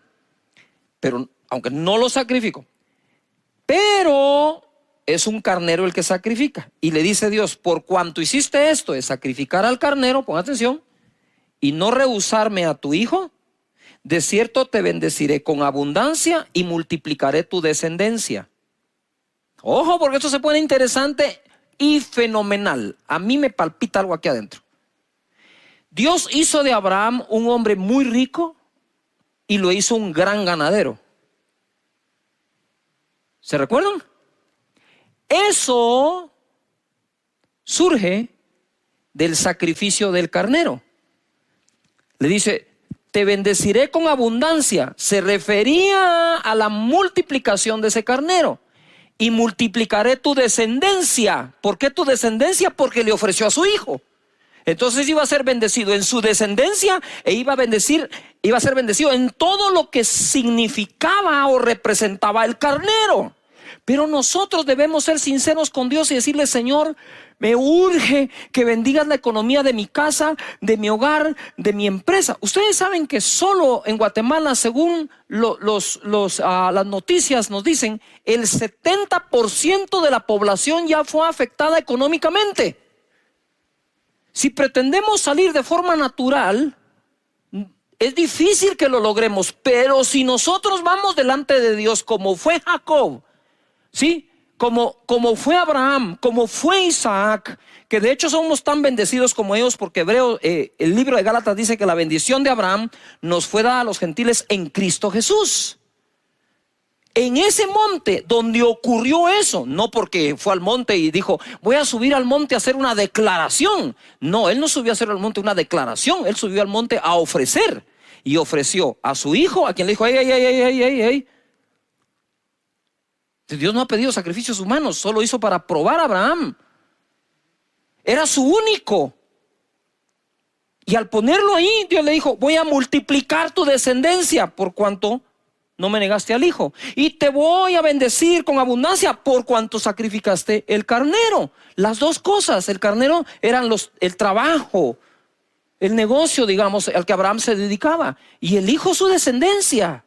Pero aunque no lo sacrificó, pero es un carnero el que sacrifica. Y le dice Dios, por cuanto hiciste esto de sacrificar al carnero, pon atención, y no rehusarme a tu hijo, de cierto te bendeciré con abundancia y multiplicaré tu descendencia. Ojo, porque esto se pone interesante y fenomenal. A mí me palpita algo aquí adentro. Dios hizo de Abraham un hombre muy rico y lo hizo un gran ganadero. ¿Se recuerdan? Eso surge del sacrificio del carnero. Le dice, te bendeciré con abundancia. Se refería a la multiplicación de ese carnero. Y multiplicaré tu descendencia. ¿Por qué tu descendencia? Porque le ofreció a su hijo. Entonces iba a ser bendecido en su descendencia e iba a ser bendecido en todo lo que significaba o representaba el carnero. Pero nosotros debemos ser sinceros con Dios y decirle, Señor, me urge que bendigas la economía de mi casa, de mi hogar, de mi empresa. Ustedes saben que solo en Guatemala, según las noticias nos dicen, el 70% de la población ya fue afectada económicamente. Si pretendemos salir de forma natural, es difícil que lo logremos, pero si nosotros vamos delante de Dios como fue Jacob, ¿sí? Como fue Abraham, como fue Isaac, que de hecho somos tan bendecidos como ellos, porque el libro de Gálatas dice que la bendición de Abraham nos fue dada a los gentiles en Cristo Jesús. En ese monte donde ocurrió eso, no porque fue al monte y dijo, voy a subir al monte a hacer una declaración. No, él no subió a hacer al monte una declaración, él subió al monte a ofrecer. Y ofreció a su hijo, a quien le dijo, hey. Dios no ha pedido sacrificios humanos, solo hizo para probar a Abraham. Era su único. Y al ponerlo ahí, Dios le dijo, voy a multiplicar tu descendencia por cuanto no me negaste al hijo. Y te voy a bendecir con abundancia por cuanto sacrificaste el carnero. Las dos cosas, el carnero eran el trabajo, el negocio, digamos, al que Abraham se dedicaba. Y el hijo su descendencia.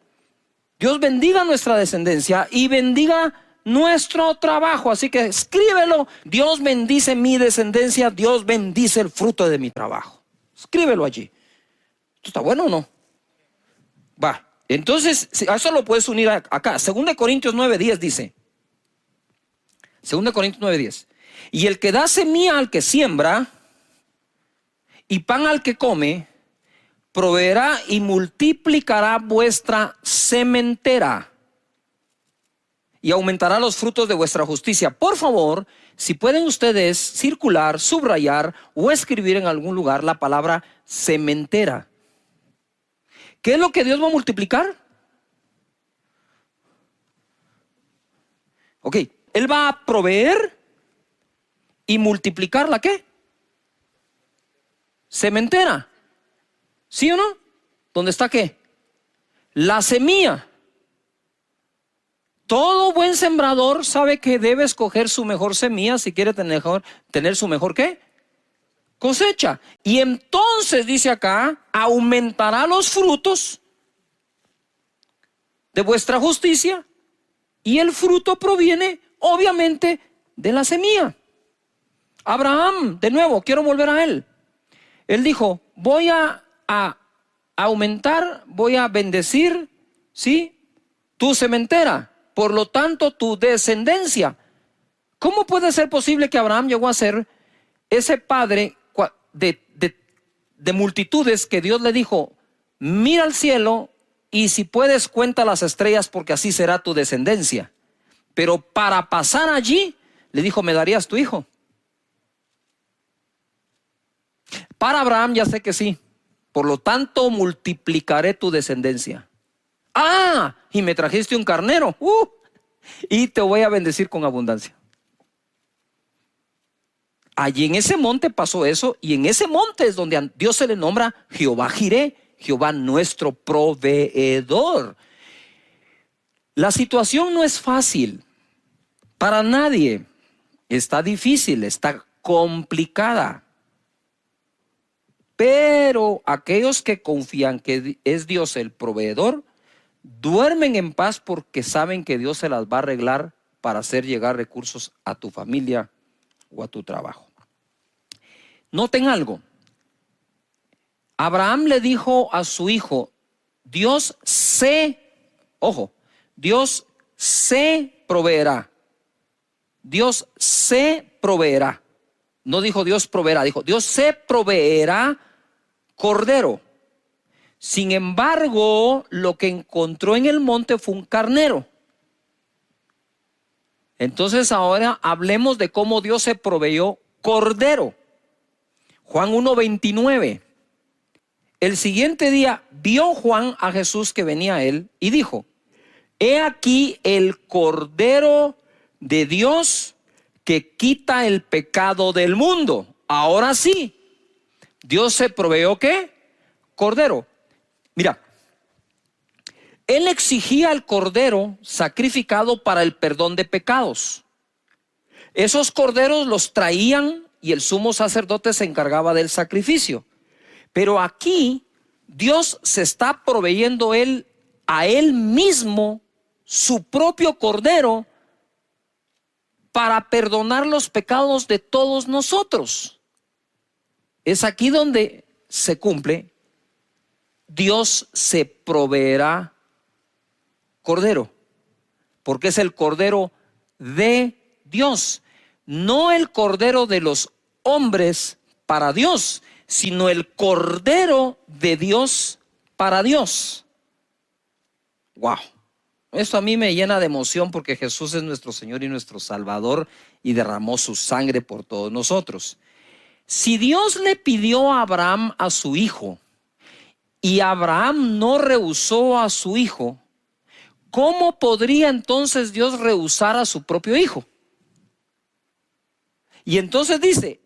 Dios bendiga nuestra descendencia y bendiga nuestro trabajo. Así que escríbelo. Dios bendice mi descendencia. Dios bendice el fruto de mi trabajo. Escríbelo allí. ¿Esto está bueno o no? Va. Entonces, a eso lo puedes unir acá. 2 Corintios 9:10 dice. 2 Corintios 9:10. Y el que da semilla al que siembra y pan al que come, proveerá y multiplicará vuestra sementera y aumentará los frutos de vuestra justicia. Por favor, si pueden ustedes circular, subrayar o escribir en algún lugar la palabra sementera. ¿Qué es lo que Dios va a multiplicar? Ok, Él va a proveer y multiplicar ¿la qué? Sementera. ¿Sí o no? ¿Dónde está qué? La semilla. Todo buen sembrador sabe que debe escoger su mejor semilla si quiere tener su mejor ¿qué? Cosecha. Y entonces dice acá, aumentará los frutos de vuestra justicia, y el fruto proviene obviamente de la semilla. Abraham, de nuevo, quiero volver a él. Él dijo, voy a aumentar, voy a bendecir, ¿sí?, tu sementera, por lo tanto tu descendencia. ¿Cómo puede ser posible que Abraham llegó a ser ese padre de multitudes que Dios le dijo, mira al cielo y si puedes cuenta las estrellas porque así será tu descendencia? Pero para pasar allí, le dijo, ¿me darías tu hijo? Para Abraham ya sé que sí. Por lo tanto, multiplicaré tu descendencia. Ah, y me trajiste un carnero. Y te voy a bendecir con abundancia. Allí en ese monte pasó eso, y en ese monte es donde a Dios se le nombra Jehová Jireh, Jehová nuestro proveedor. La situación no es fácil para nadie. Está difícil, está complicada. Pero aquellos que confían que es Dios el proveedor, duermen en paz porque saben que Dios se las va a arreglar para hacer llegar recursos a tu familia o a tu trabajo. Noten algo. Abraham le dijo a su hijo, Dios se proveerá. Dios se proveerá. No dijo Dios proveerá, dijo Dios se proveerá cordero. Sin embargo, lo que encontró en el monte fue un carnero. Entonces ahora hablemos de cómo Dios se proveyó cordero. Juan 1:29. El siguiente día vio Juan a Jesús que venía a él y dijo, he aquí el Cordero de Dios que quita el pecado del mundo. Ahora sí, Dios se proveyó ¿qué? Cordero. Mira, él exigía al cordero sacrificado para el perdón de pecados. Esos corderos los traían y el sumo sacerdote se encargaba del sacrificio. Pero aquí Dios se está proveyendo a él mismo su propio cordero para perdonar los pecados de todos nosotros. Es aquí donde se cumple. Dios se proveerá cordero, porque es el cordero de Dios, no el cordero de los hombres para Dios, sino el cordero de Dios para Dios. Wow. Esto a mí me llena de emoción porque Jesús es nuestro Señor y nuestro Salvador y derramó su sangre por todos nosotros. Si Dios le pidió a Abraham a su hijo y Abraham no rehusó a su hijo, ¿cómo podría entonces Dios rehusar a su propio hijo? Y entonces dice,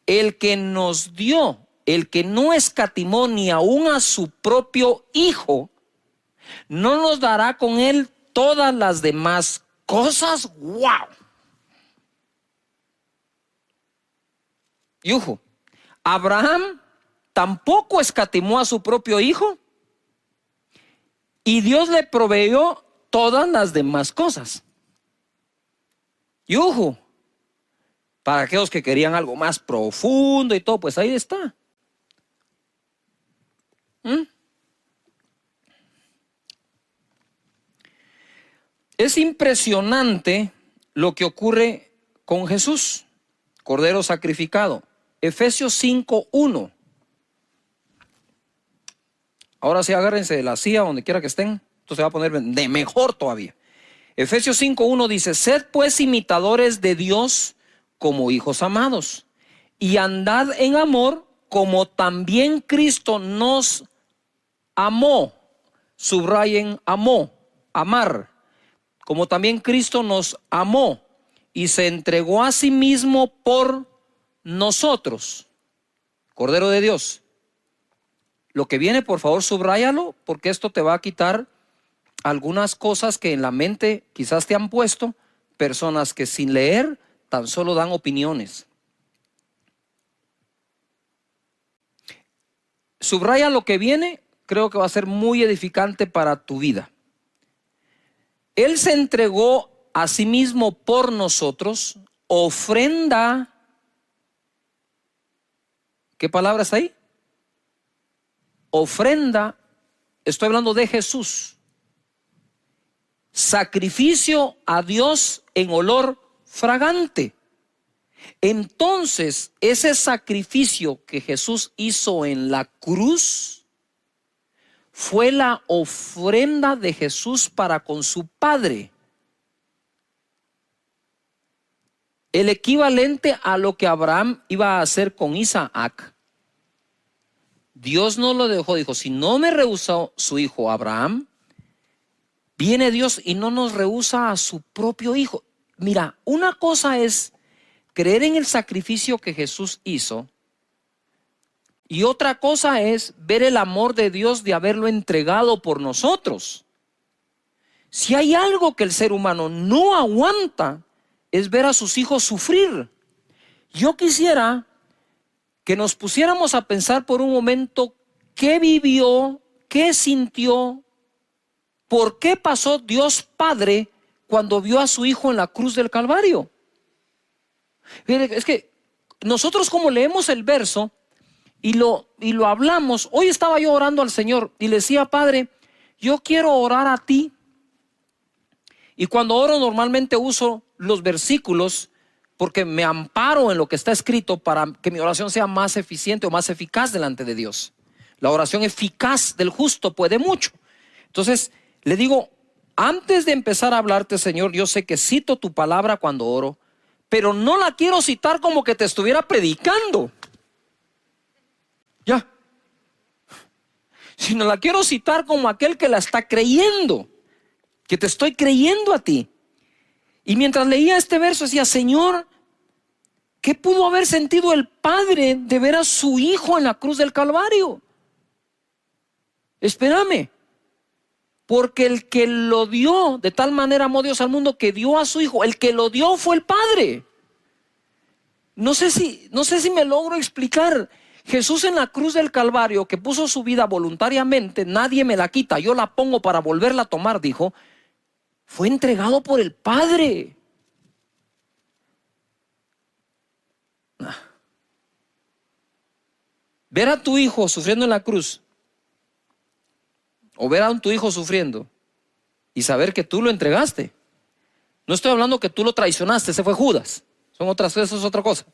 el que nos dio, el que no escatimó ni aún a su propio hijo, ¿no nos dará con él todas las demás cosas? ¡Wow! Y ojo, Abraham tampoco escatimó a su propio hijo y Dios le proveyó todas las demás cosas. Y ojo, para aquellos que querían algo más profundo y todo, pues ahí está. Es impresionante lo que ocurre con Jesús, Cordero sacrificado. Efesios 5:1. Ahora sí, agárrense de la silla donde quiera que estén. Esto se va a poner de mejor todavía. Efesios 5:1 dice, sed pues imitadores de Dios como hijos amados, y andad en amor como también Cristo nos amó. Subrayen amó, amar. Como también Cristo nos amó y se entregó a sí mismo por nosotros. Cordero de Dios. Lo que viene, por favor, subráyalo, porque esto te va a quitar algunas cosas que en la mente quizás te han puesto personas que sin leer tan solo dan opiniones. Subraya lo que viene, creo que va a ser muy edificante para tu vida. Él se entregó a sí mismo por nosotros, ofrenda. ¿Qué palabra está ahí? ofrenda, estoy hablando de Jesús, sacrificio a Dios en olor fragante. Entonces, ese sacrificio que Jesús hizo en la cruz fue la ofrenda de Jesús para con su Padre. El equivalente a lo que Abraham iba a hacer con Isaac. Dios no lo dejó, dijo, si no me rehusó su hijo Abraham, viene Dios y no nos rehúsa a su propio hijo. Mira, una cosa es creer en el sacrificio que Jesús hizo, y otra cosa es ver el amor de Dios de haberlo entregado por nosotros. Si hay algo que el ser humano no aguanta, es ver a sus hijos sufrir. Yo quisiera que nos pusiéramos a pensar por un momento qué vivió, qué sintió, por qué pasó Dios Padre cuando vio a su hijo en la cruz del Calvario. Es que nosotros, como leemos el verso y lo hablamos, hoy estaba yo orando al Señor y le decía, Padre, yo quiero orar a ti. Y cuando oro normalmente uso los versículos porque me amparo en lo que está escrito para que mi oración sea más eficiente o más eficaz delante de Dios. La oración eficaz del justo puede mucho. Entonces le digo, antes de empezar a hablarte, Señor, yo sé que cito tu palabra cuando oro, pero no la quiero citar como que te estuviera predicando. Ya. Sino la quiero citar como aquel que la está creyendo, que te estoy creyendo a ti. Y mientras leía este verso decía, Señor, ¿qué pudo haber sentido el Padre de ver a su hijo en la cruz del Calvario? Espérame, porque el que lo dio, de tal manera amó Dios al mundo que dio a su hijo, el que lo dio fue el Padre. No sé si me logro explicar. Jesús en la cruz del Calvario, que puso su vida voluntariamente, nadie me la quita, yo la pongo para volverla a tomar, dijo, fue entregado por el Padre. Ver a tu hijo sufriendo en la cruz, o ver a tu hijo sufriendo y saber que tú lo entregaste. No estoy hablando que tú lo traicionaste, ese fue Judas. Eso es otra cosa.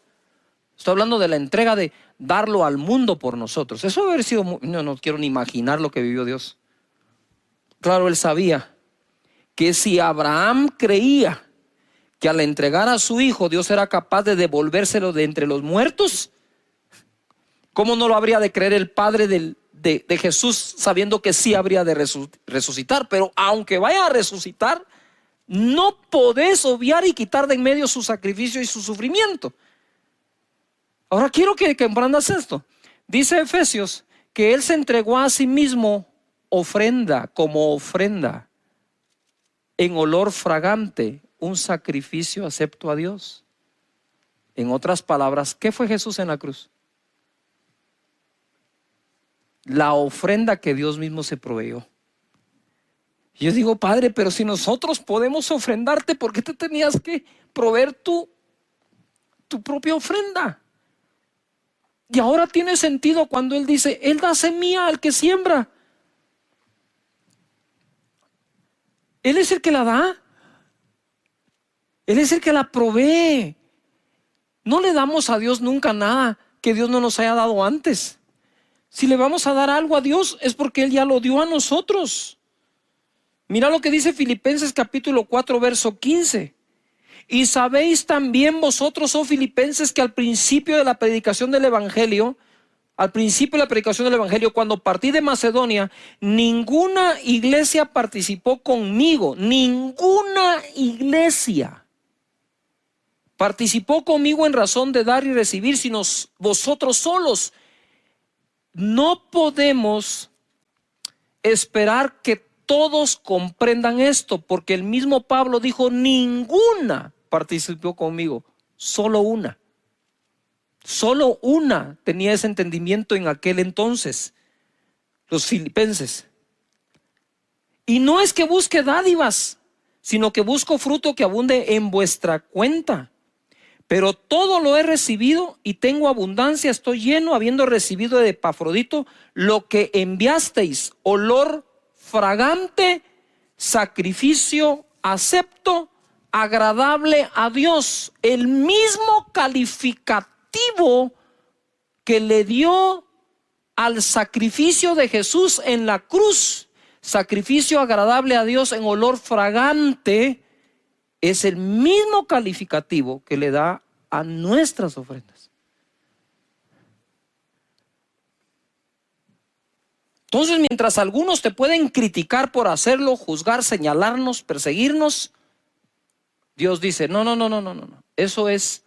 Estoy hablando de la entrega de darlo al mundo por nosotros. Eso debe haber sido no quiero ni imaginar lo que vivió Dios. Claro, él sabía que si Abraham creía que al entregar a su hijo Dios era capaz de devolvérselo de entre los muertos, ¿cómo no lo habría de creer el Padre de Jesús, sabiendo que sí habría de resucitar? Pero aunque vaya a resucitar, no podés obviar y quitar de en medio su sacrificio y su sufrimiento. Ahora quiero que comprendas esto. Dice Efesios que Él se entregó a sí mismo como ofrenda, en olor fragante, un sacrificio acepto a Dios. En otras palabras, ¿qué fue Jesús en la cruz? La ofrenda que Dios mismo se proveyó. Yo digo, Padre, pero si nosotros podemos ofrendarte, ¿por qué te tenías que proveer tu propia ofrenda? Y ahora tiene sentido cuando Él dice, Él da semilla al que siembra. Él es el que la da. Él es el que la provee. No le damos a Dios nunca nada que Dios no nos haya dado antes. Si le vamos a dar algo a Dios es porque Él ya lo dio a nosotros. Mira lo que dice Filipenses capítulo 4 verso 15. Y sabéis también vosotros, oh filipenses, que al principio de la predicación del Evangelio, cuando partí de Macedonia, ninguna iglesia participó conmigo, ninguna iglesia participó conmigo en razón de dar y recibir, sino vosotros solos. No podemos esperar que todos comprendan esto, porque el mismo Pablo dijo, ninguna participó conmigo, solo una. Solo una tenía ese entendimiento en aquel entonces, los filipenses. Y no es que busque dádivas, sino que busco fruto que abunde en vuestra cuenta. Pero todo lo he recibido y tengo abundancia, estoy lleno, habiendo recibido de Epafrodito lo que enviasteis, olor fragante, sacrificio acepto, agradable a Dios. El mismo calificativo que le dio al sacrificio de Jesús en la cruz, sacrificio agradable a Dios en olor fragante, es el mismo calificativo que le da a nuestras ofrendas. Entonces, mientras algunos te pueden criticar por hacerlo, juzgar, señalarnos, perseguirnos, Dios dice, no. Eso es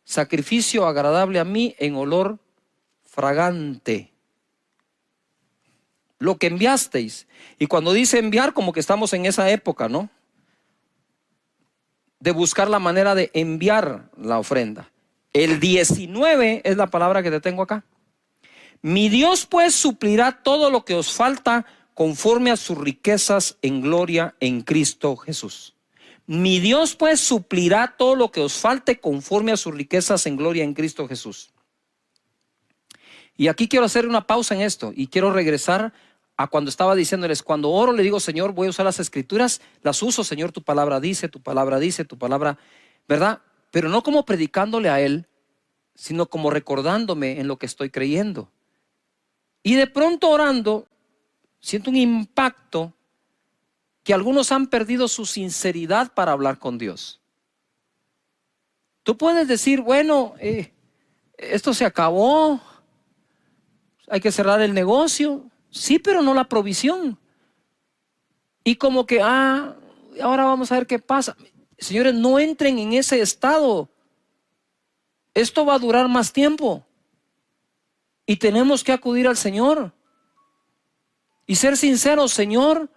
sacrificio agradable a mí en olor fragante. Lo que enviasteis. Y cuando dice enviar, como que estamos en esa época, ¿no? De buscar la manera de enviar la ofrenda. El 19 es la palabra que te tengo acá. Mi Dios pues suplirá todo lo que os falta conforme a sus riquezas en gloria en Cristo Jesús. Mi Dios pues suplirá todo lo que os falte conforme a sus riquezas en gloria en Cristo Jesús. Y aquí quiero hacer una pausa en esto y quiero regresar a cuando estaba diciéndoles, cuando oro le digo, Señor, voy a usar las escrituras, las uso, Señor, tu palabra dice, tu palabra, ¿verdad? Pero no como predicándole a Él, sino como recordándome en lo que estoy creyendo. Y de pronto orando, siento un impacto que algunos han perdido su sinceridad para hablar con Dios. Tú puedes decir, bueno, esto se acabó, hay que cerrar el negocio. Sí, pero no la provisión. Y como que, ahora vamos a ver qué pasa. Señores, no entren en ese estado. Esto va a durar más tiempo. Y tenemos que acudir al Señor. Y ser sinceros, Señor,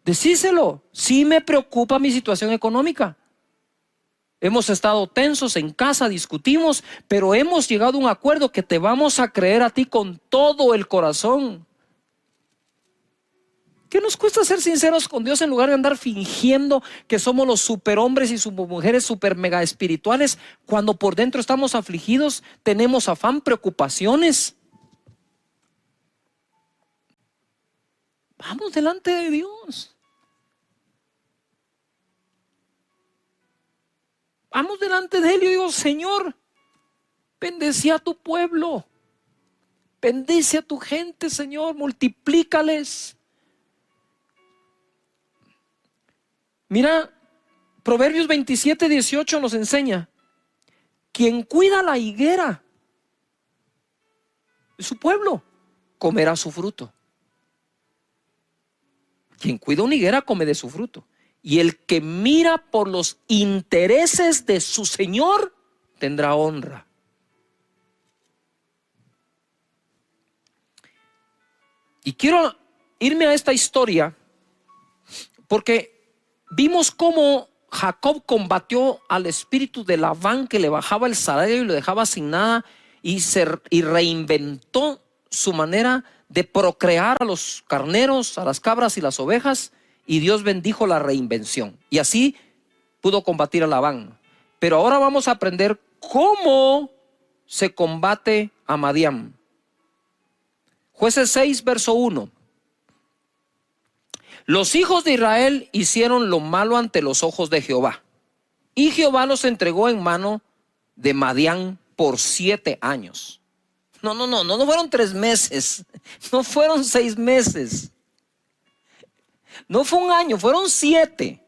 decíselo. Sí me preocupa mi situación económica. Hemos estado tensos en casa, discutimos, pero hemos llegado a un acuerdo que te vamos a creer a ti con todo el corazón. ¿Qué nos cuesta ser sinceros con Dios en lugar de andar fingiendo que somos los superhombres y supermujeres super mega espirituales cuando por dentro estamos afligidos, tenemos afán, preocupaciones? Vamos delante de Dios. Vamos delante de Él y digo, Señor, bendice a tu pueblo, bendice a tu gente, Señor, multiplícales. Mira, Proverbios 27:18 nos enseña, quien cuida la higuera de su pueblo, comerá su fruto. Quien cuida una higuera come de su fruto. Y el que mira por los intereses de su Señor tendrá honra. Y quiero irme a esta historia porque vimos cómo Jacob combatió al espíritu de Labán que le bajaba el salario y lo dejaba sin nada y reinventó su manera de procrear a los carneros, a las cabras y las ovejas, y Dios bendijo la reinvención y así pudo combatir a Labán. Pero ahora vamos a aprender cómo se combate a Madián. Jueces 6, verso 1. Los hijos de Israel hicieron lo malo ante los ojos de Jehová, y Jehová los entregó en mano de Madián por 7 años. No fueron 3 meses, no fueron 6 meses, no fue un año, fueron 7.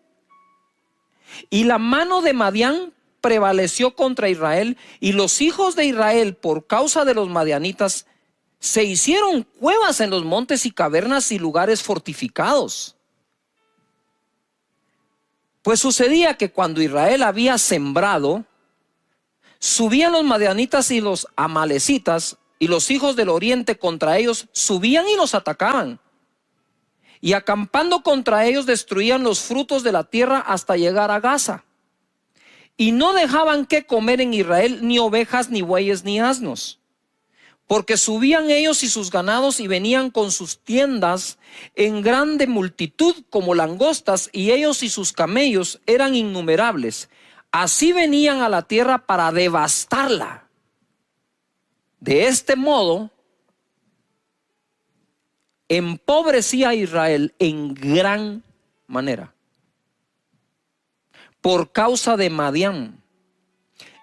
Y la mano de Madián prevaleció contra Israel, y los hijos de Israel, por causa de los madianitas, se hicieron cuevas en los montes y cavernas y lugares fortificados. Pues sucedía que cuando Israel había sembrado, subían los madianitas y los amalecitas, y los hijos del oriente contra ellos subían y los atacaban. Y acampando contra ellos destruían los frutos de la tierra hasta llegar a Gaza. Y no dejaban que comer en Israel ni ovejas, ni bueyes, ni asnos. Porque subían ellos y sus ganados y venían con sus tiendas en grande multitud como langostas, y ellos y sus camellos eran innumerables. Así venían a la tierra para devastarla. De este modo, empobrecía a Israel en gran manera por causa de Madián.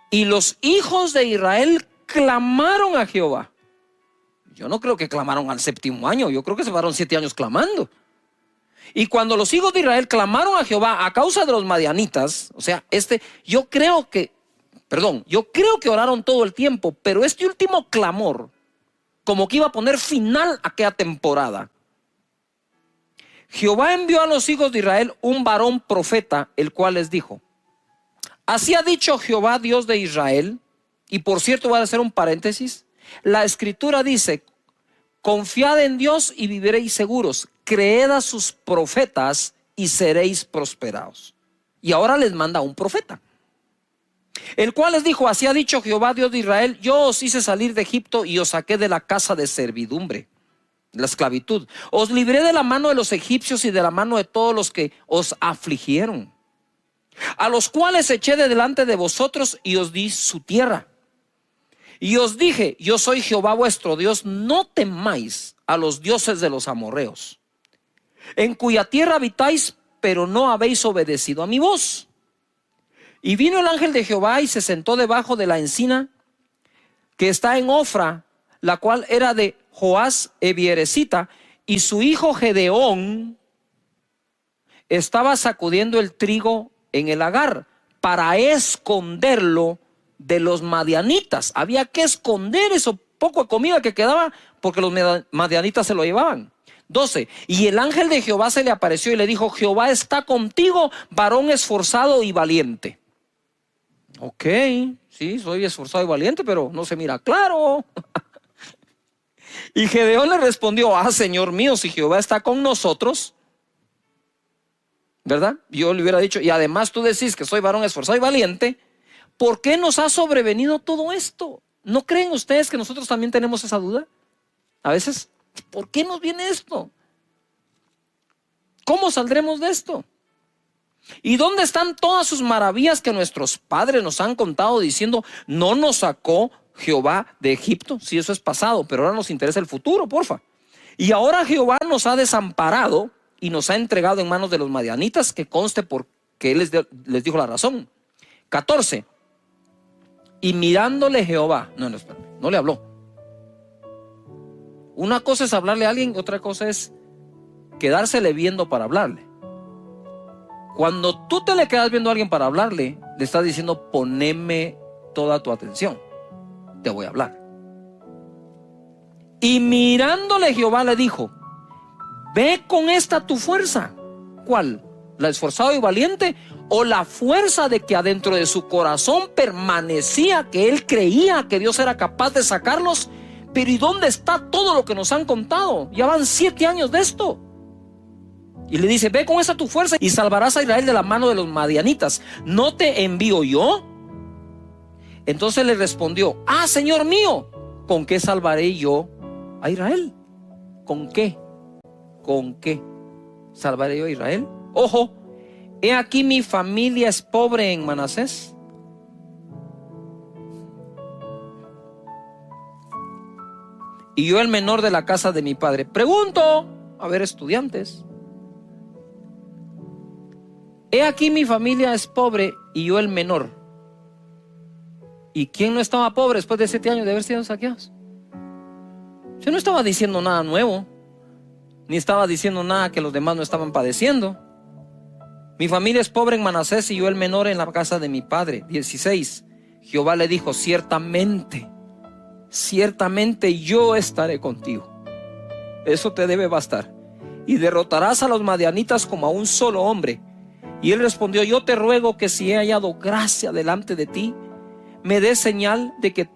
Y los hijos de Israel clamaron a Jehová. Yo no creo que clamaron al 7º año, yo creo que se pasaron 7 años clamando. Y cuando los hijos de Israel clamaron a Jehová a causa de los madianitas, o sea, yo creo que oraron todo el tiempo, pero este último clamor, como que iba a poner final a aquella temporada. Jehová envió a los hijos de Israel un varón profeta, el cual les dijo: así ha dicho Jehová, Dios de Israel. Y por cierto, voy a hacer un paréntesis. La escritura dice: confiad en Dios y viviréis seguros. Creed a sus profetas y seréis prosperados. Y ahora les manda un profeta, el cual les dijo: así ha dicho Jehová, Dios de Israel, yo os hice salir de Egipto y os saqué de la casa de servidumbre, la esclavitud. Os libré de la mano de los egipcios y de la mano de todos los que os afligieron, a los cuales eché de delante de vosotros y os di su tierra. Y os dije: yo soy Jehová vuestro Dios, no temáis a los dioses de los amorreos, en cuya tierra habitáis, pero no habéis obedecido a mi voz. Y vino el ángel de Jehová y se sentó debajo de la encina que está en Ofra, la cual era de Joás Ebieresita, y su hijo Gedeón estaba sacudiendo el trigo en el lagar para esconderlo de los madianitas. Había que esconder eso poco de comida que quedaba, porque los madianitas se lo llevaban. 12. Y el ángel de Jehová se le apareció y le dijo: Jehová está contigo, varón esforzado y valiente. Ok, sí, soy esforzado y valiente, pero no se mira claro. Y Gedeón le respondió: Señor mío, si Jehová está con nosotros, ¿verdad? Yo le hubiera dicho: y además tú decís que soy varón esforzado y valiente, ¿por qué nos ha sobrevenido todo esto? ¿No creen ustedes que nosotros también tenemos esa duda? A veces, ¿por qué nos viene esto? ¿Cómo saldremos de esto? ¿Y dónde están todas sus maravillas que nuestros padres nos han contado, diciendo: no nos sacó Jehová de Egipto? Si eso es pasado, pero ahora nos interesa el futuro, porfa. Y ahora Jehová nos ha desamparado y nos ha entregado en manos de los madianitas, que conste porque él les dijo la razón. 14. Y mirándole Jehová, no le habló. Una cosa es hablarle a alguien, otra cosa es quedársele viendo para hablarle. Cuando tú te le quedas viendo a alguien para hablarle, le estás diciendo: poneme toda tu atención, te voy a hablar. Y mirándole Jehová le dijo: ve con esta tu fuerza. ¿Cuál? ¿La esforzado y valiente? ¿O la fuerza de que adentro de su corazón permanecía que él creía que Dios era capaz de sacarlos? Pero ¿y dónde está todo lo que nos han contado? Ya van 7 años de esto. Y le dice: ve con esa tu fuerza y salvarás a Israel de la mano de los madianitas. ¿No te envío yo? Entonces le respondió: Señor mío, ¿con qué salvaré yo a Israel? ¿Con qué? ¿Con qué salvaré yo a Israel? Ojo, he aquí mi familia es pobre en Manasés. Y yo el menor de la casa de mi padre. Pregunto, a ver, estudiantes. He aquí mi familia es pobre y yo el menor. ¿Y quién no estaba pobre después de 7 años de haber sido saqueados? Yo no estaba diciendo nada nuevo, ni estaba diciendo nada que los demás no estaban padeciendo. Mi familia es pobre en Manasés y yo el menor en la casa de mi padre. 16. Jehová le dijo: ciertamente yo estaré contigo. Eso te debe bastar. Y derrotarás a los madianitas como a un solo hombre. Y él respondió: yo te ruego que si he hallado gracia delante de ti, me des señal de que